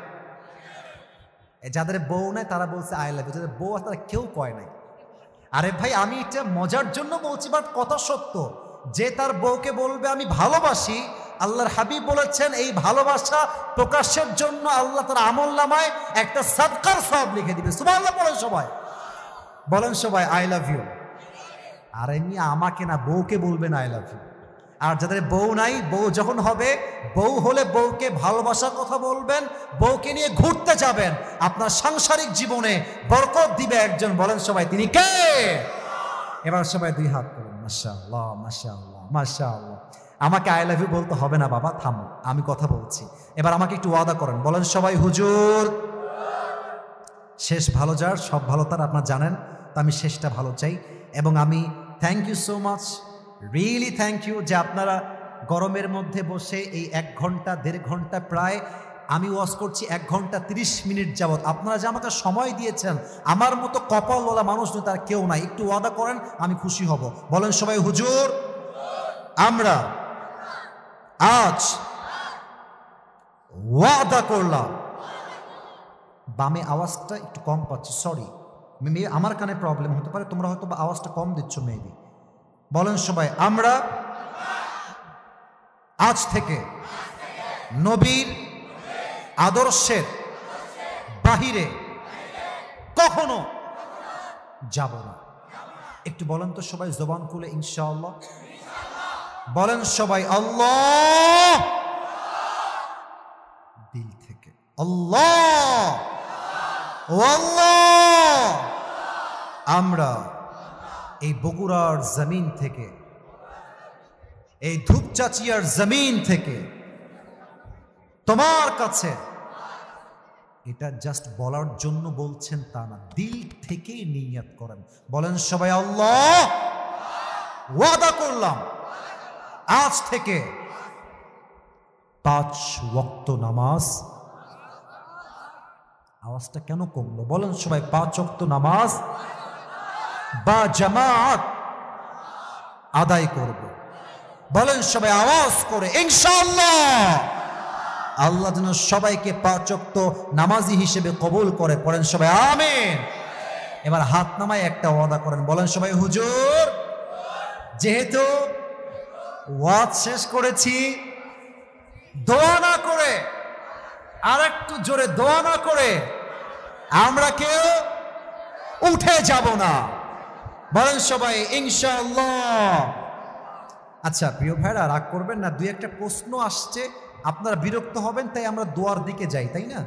যাদের বউ নাই তারা বলছে আই লাভ ইউ, যাদের বউ আছে তারা কেউ কয় নাই। আরে ভাই আমি এটা মজার জন্য বলছি, বাট কথা সত্য, যে তার বউকে বলবে আমি ভালোবাসি, আল্লাহর হাবিব বলেছেন এই ভালোবাসা প্রকাশের জন্য আল্লাহ তার আমলনামায় একটা সাদকার সওয়াব লিখে দিবে। সুবহানাল্লাহ বলেন সবাই, বলেন সবাই আই লাভ ইউ। আর এমনি আমাকে না, বউকে বলবেন আই লাভ ইউ। আর যাদের বউ নাই, বউ যখন হবে, বউ হলে বউকে ভালোবাসার কথা বলবেন, বউকে নিয়ে ঘুরতে যাবেন, আপনার সাংসারিক জীবনে বরকত দিবে একজন, বলেন সবাই তিনি কে? এবার সবাই 2 হাত করুন, মাশাআল্লাহ মাশাআল্লাহ মাশাআল্লাহ। আমাকে আই লাভ ইউ বলতে হবে না বাবা, থামো, আমি কথা বলছি। এবার আমাকে একটু ওয়াদা করেন, বলেন সবাই হুজুর। শেষ ভালো যার সব ভালো তার, আপনারা জানেন, তো আমি শেষটা ভালো চাই। এবং আমি thank you so much, really thank you, যে আপনারা গরমের মধ্যে বসে এই 1 ঘন্টা 1.5 ঘন্টা প্রায় আমি ওয়াজ করছি 1 ঘন্টা 30 মিনিট যাবত, আপনারা যে আমাকে সময় দিয়েছেন, আমার মতো কপালওয়ালা মানুষ নয় তার কেউ নাই। একটু ওয়াদা করেন, আমি খুশি হব, বলেন সবাই হুজুর। আমরা আজ ওয়াদা করলাম, বামে আওয়াজটা একটু কম পাচ্ছি, সরি, আমার কানে প্রবলেম হতে পারে, তোমরা হয়তো আওয়াজটা কম দিচ্ছ মেবি। বলেন সবাই, আমরা আজ থেকে নবীর আদর্শের বাহিরে কখনো যাব না। একটু বলেন তো সবাই জবান খুলে ইনশাআল্লাহ, বলেন সবাই আল্লাহ, দিল থেকে আল্লাহ ও আল্লাহ। আমরা এই বগুড়ার জমিন থেকে, এই ধূপচাচিয়ার জমিন থেকে তোমার কাছে, এটা জাস্ট বলার জন্য বলছেন তা না, দিল থেকেই নিয়ত করেন, বলেন সবাই আল্লাহ ওয়াদা করলাম আজ থেকে 5 ওয়াক্ত নামাজ। আওয়াজটা কেন কমলো? বলেন সবাই, 5 ওয়াক্ত নামাজ বা জামাত আদায় করব। বলেন সবাই আওয়াজ করে ইনশাআল্লাহ। আল্লাহ যেন সবাইকে 5 ওয়াক্ত নামাজি হিসেবে কবুল করে। পড়েন সবাই আমিন। এবার হাত নামায় একটা ওয়াদা করেন, বলেন সবাই হুজুর, যেহেতু ওয়াজ শেষ করেছি, দোয়া না করে, আর একটু জোরে দোয়া না করে আমরা কেউ উঠে যাব না। বলেন সবাই ইনশাআল্লাহ। আচ্ছা প্রিয় ভাইরা, রাগ করবেন না, 2-1টা প্রশ্ন আসছে, আপনারা বিরক্ত হবেন, তাই আমরা দোয়ার দিকে যাই, তাই না?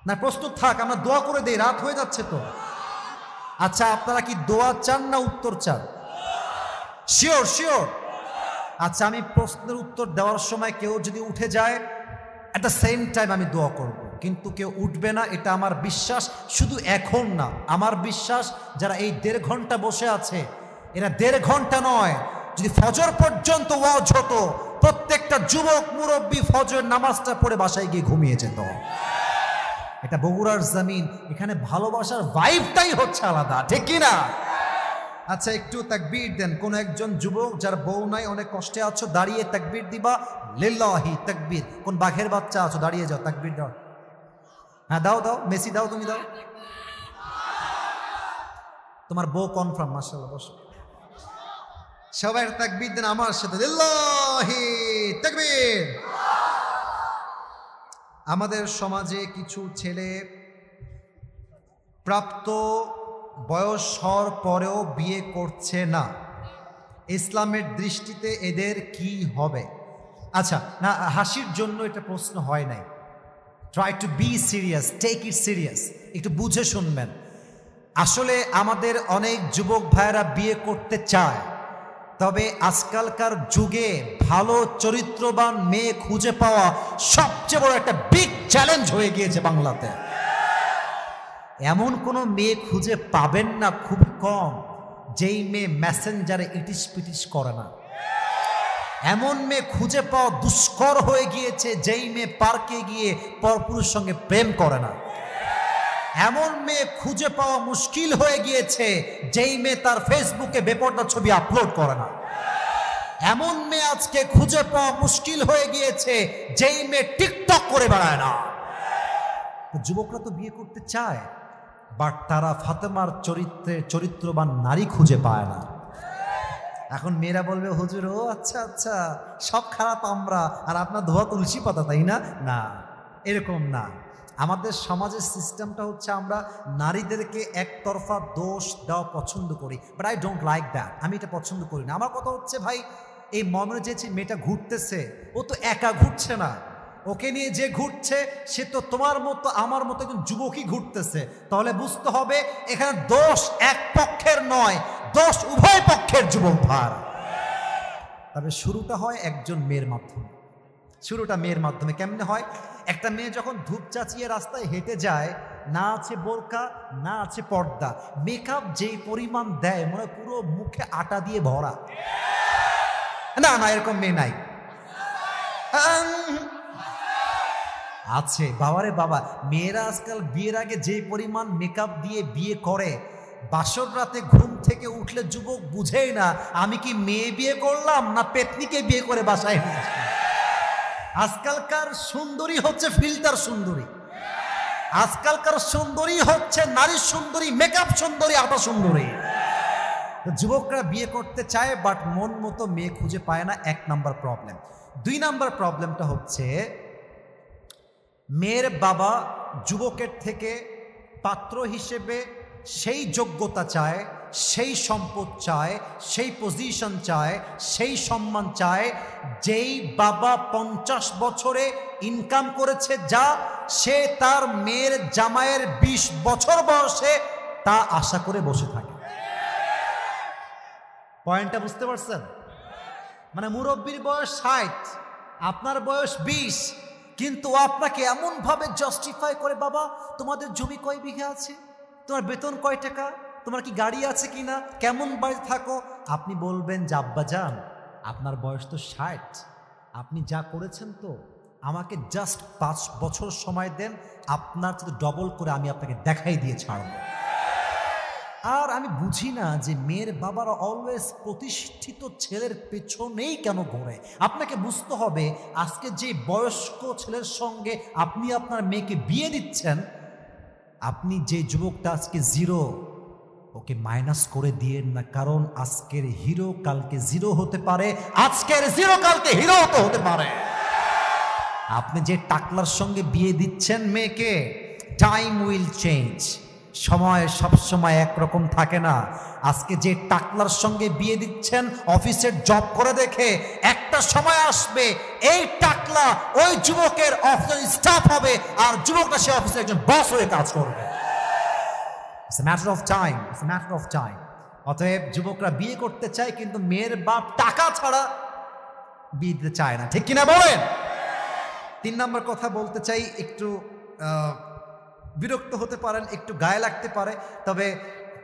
না প্রশ্ন থাক, আমরা দোয়া করে দেই, রাত হয়ে যাচ্ছে তো। আচ্ছা আপনারা কি দোয়া চান না উত্তর চান? Sure sure. আচ্ছা আমি প্রশ্নের উত্তর দেওয়ার সময় কেউ যদি উঠে যায়, এট দ্য সেম টাইম আমি দোয়া করব, কিন্তু কেউ উঠবে না, এটা আমার বিশ্বাস। শুধু এখন না, আমার বিশ্বাস যারা এই 1.5 ঘন্টা বসে আছে, এরা 1.5 ঘন্টা নয়, যদি ফজর পর্যন্ত ওয়াজ হতো, প্রত্যেকটা যুবক মুরব্বী ফজর নামাজটা পড়ে বাসায় গিয়ে ঘুমিয়ে যেত। এটা বগুড়ার জমিন, এখানে ভালোবাসার ভাইবটাই হচ্ছে আলাদা, ঠিক কি না? আচ্ছা একটু তাকবীর দেন। কোন একজন যুবক যার বউ নাই, অনেক কষ্টে আছো, দাঁড়িয়ে তাকবীর দিবা, লিল্লাহি তাকবীর। কোন বাঘের বাচ্চা আছো, দাঁড়িয়ে যাও, তাকবীর দাও। হ্যাঁ দাও দাও, মেসি দাও, তুমি দাও। তোমার বউ কনফার্ম, মাশাআল্লাহ, বসো। সবাই তাকবীর দেন আমার সাথে, লিল্লাহি তাকবীর। আমাদের সমাজে কিছু ছেলে প্রাপ্ত বয়স হওয়ার পরেও বিয়ে করছে না, ইসলামের দৃষ্টিতে এদের কি হবে? আচ্ছা না, হাসির জন্য এটা প্রশ্ন হয় নাই। Try to be serious, take it serious, একটু বুঝে শুনবেন। আসলে আমাদের অনেক যুবক ভাইয়েরা বিয়ে করতে চায়, তবে আজকালকার যুগে ভালো চরিত্রবান মেয়ে খুঁজে পাওয়া সবচেয়ে বড় একটা বিগ চ্যালেঞ্জ হয়ে গিয়েছে বাংলাতে। এমন কোনো মেয়ে খুঁজে পাবেন না, খুব কম, যেই মেয়ে মেসেঞ্জারে ইটিস পিটিস করে না। এমন মেয়ে খুঁজে পাওয়া দুষ্কর হয়ে গিয়েছে যেই মেয়ে পার্কে গিয়ে পরপুরুষের সঙ্গে প্রেম করে না। এমন মেয়ে খুঁজে পাওয়া মুশকিল হয়ে গিয়েছে যেই মেয়ে তার ফেসবুকে বেপরদা ছবি আপলোড করে না। এমন মেয়ে আজকে খুঁজে পাওয়া মুশকিল হয়ে গিয়েছে যেই মেয়ে টিকটক করে বেড়ায় না। যুবকরা তো বিয়ে করতে চায়, বাট তারা ফাতেমার চরিত্রবান নারী খুঁজে পায় না। এখন মেয়েরা বলবে হুজুর ও আচ্ছা আচ্ছা, সব খারাপ আমরা, আর আপনার ধোয়া তুলসী পাতা, তাই না? না, এরকম না। আমাদের সমাজের সিস্টেমটা হচ্ছে আমরা নারীদেরকে একতরফা দোষ দেওয়া পছন্দ করি, but I don't like that. আমি এটা পছন্দ করি না। আমার কথা হচ্ছে ভাই, এই মনে যে মেয়েটা ঘুরতেছে, ও তো একা ঘুরছে না, ওকে নিয়ে যে ঘুরছে সে তো তোমার মতো আমার মতো একজন যুবকই ঘুরতেছে। তাহলে বুঝতে হবে এখানে দোষ এক পক্ষের নয়, দোষ উভয় পক্ষের যুবক ভার। তবে শুরুটা হয় একজন মেয়ের মাধ্যমে। শুরুটা মেয়ের মাধ্যমে কেমনে হয়? একটা মেয়ে যখন ধূপ চাচিয়ে রাস্তায় হেঁটে যায়, না আছে বোরকা না আছে পর্দা, মেকআপ যেই পরিমাণ দেয় মনে পুরো মুখে আটা দিয়ে ভরা। না না, এরকম মেয়ে নাই। আছে বাবারে বাবা, মেয়েরা আজকাল বিয়ের আগে যে পরিমাণ মেকআপ দিয়ে বিয়ে করে, বাসর রাতে ঘুম থেকে উঠলে যুবক বুঝেই না আমি কি মেয়ে বিয়ে করলাম না পেতনিকে বিয়ে করে বাসায় নিয়ে আসলাম। আজকালকার সুন্দরী হচ্ছে ফিল্টার সুন্দরী, আজকালকার সুন্দরী হচ্ছে নারী সুন্দরী, মেকআপ সুন্দরী, আটা সুন্দরী। যুবকরা বিয়ে করতে চায় বাট মন মতো মেয়ে খুঁজে পায় না, 1 নাম্বার প্রবলেম। 2 নাম্বার প্রবলেমটা হচ্ছে মেয়ের বাবা যুবকের থেকে পাত্র হিসেবে সেই যোগ্যতা চায়, সেই সম্পদ চায়, সেই পজিশন চায়, সেই সম্মান চায় যেই বাবা 50 বছরে ইনকাম করেছে, যা সে তার মেয়ের জামাইয়ের 20 বছর বয়সে তা আশা করে বসে থাকে। পয়েন্টটা বুঝতে পারছেন? মানে মুরব্বীর বয়স 60, আপনার বয়স 20, কিন্তু আপনাকে এমন ভাবে জাস্টিফাই করে, বাবা তোমাদের জমি কয় বিঘা আছে, তোমার বেতন কয় টাকা, তোমার কি গাড়ি আছে কিনা, কেমন বাড়িতে থাকো, আপনি বলবেন যে আব্বাজান আপনার বয়স তো 60, আপনি যা করেছেন তো, আমাকে জাস্ট 5 বছর সময় দেন, আপনার সাথে ডবল করে আমি আপনাকে দেখাই দিয়ে ছাড়বো। আর আমি বুঝি না যে মেয়ের বাবারা অলওয়েজ প্রতিষ্ঠিত ছেলের পেছনেই কেন ঘোরে। আপনাকে বুঝতে হবে আজকে যে বয়স্ক ছেলের সঙ্গে আপনি আপনার মেয়েকে বিয়ে দিচ্ছেন, আপনি যে যুবকটা আজকে জিরো, ওকে মাইনাস করে দিয়েন না, কারণ আজকের হিরো কালকে জিরো হতে পারে, আজকের জিরো কালকে হিরো হতে পারে। আপনি যে টাকলার সঙ্গে বিয়ে দিচ্ছেন মেয়েকে, টাইম উইল চেঞ্জ, সময় সবসময় একরকম থাকে না। আজকে যে টাকলার সঙ্গে বিয়ে দিচ্ছেন অফিসের জব করে দেখে, একটা সময় আসবে এই টাকলা ওই যুবকের অফিসের স্টাফ হবে, আর যুবকটা সে অফিসে একজন বস হয়ে কাজ করবে। It's a matter of time. It's a matter of time. অতএব যুবকরা বিয়ে করতে চায়, কিন্তু মেয়ের বাপ টাকা ছাড়া বিয়ে দিতে চায় না, ঠিক কিনা বলেন? 3 নম্বর কথা বলতে চাই, একটু বিরক্ত হতে পারেন, একটু গায়ে লাগতে পারে, তবে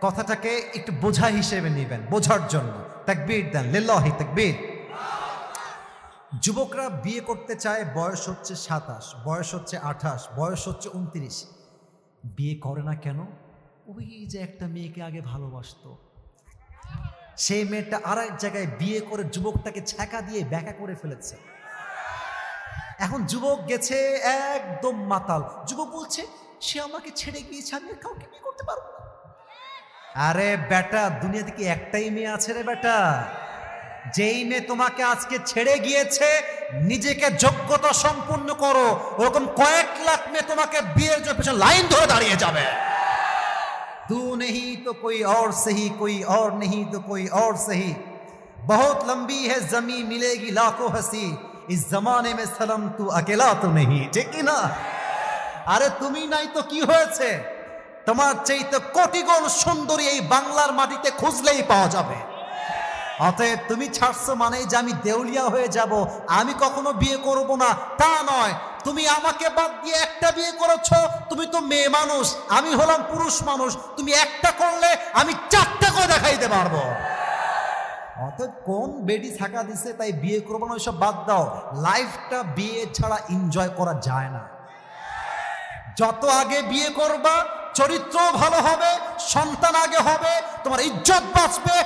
কথাটাকে একটু বোঝা হিসেবে নেবেন, বোঝার জন্য। তাকবীর দেন, লিল্লাহি তাকবীর। যুবকরা বিয়ে করতে চায়, বয়স হচ্ছে 27, বয়স হচ্ছে 28, বয়স হচ্ছে 29, বিয়ে করে না কেন? ওই যে একটা মেয়েকে আগে ভালোবাসতো, সেই মেয়েটা আর এক জায়গায় বিয়ে করে যুবকটাকে ছ্যাঁকা দিয়ে ব্যাকা করে ফেলেছে। এখন যুবক গেছে একদম মাতাল, যুবক বলছে সে আমাকে ছেড়ে গিয়েছে, আমি কাউকে বিয়ে করতে পারবো না। আরে বেটা, দুনিয়াতে কি একটাই মেয়ে আছে রে বেটা? যেই মেয়ে তোমাকে আজকে ছেড়ে গিয়েছে, নিজেকে যোগ্যতা সম্পূর্ণ করো, ওরকম কয়েক লাখ মেয়ে তোমাকে বিয়ের জন্য পেছনে লাইন ধরে দাঁড়িয়ে যাবে। तू नहीं तो कोई और सही, कोई और नहीं तो कोई और सही, बहुत लंबी है जमी मिलेगी लाखों हंसी, इस जमाने में सनम तू अकेला तो नहीं, ठीक ही ना? আরে তুমি নাই তো কি হয়েছে, তোমার চাইতে কোটি গুণ সুন্দরী এই বাংলার মাটিতে খুঁজলেই পাওয়া যাবে। অতএব তুমি ছাড়ছো মানে যে আমি দেউলিয়া হয়ে যাব, আমি কখনো বিয়ে করব না তা নয়। তুমি আমাকে বাদ দিয়ে একটা বিয়ে করেছো, তুমি তো মেয়ে মানুষ, আমি হলাম পুরুষ মানুষ, তুমি একটা করলে আমি 4টা করে দেখাইতে পারবো। অতএব কোন বেডি থাকা দিছে তাই বিয়ে করবো না, ওইসব বাদ দাও। লাইফটা বিয়ে ছাড়া এনজয় করা যায় না। যত আগে বিয়ে করবা, চরিত্র ভালো হবে, সন্তান আগে হবে, তোমার ইজ্জত বাঁচবে।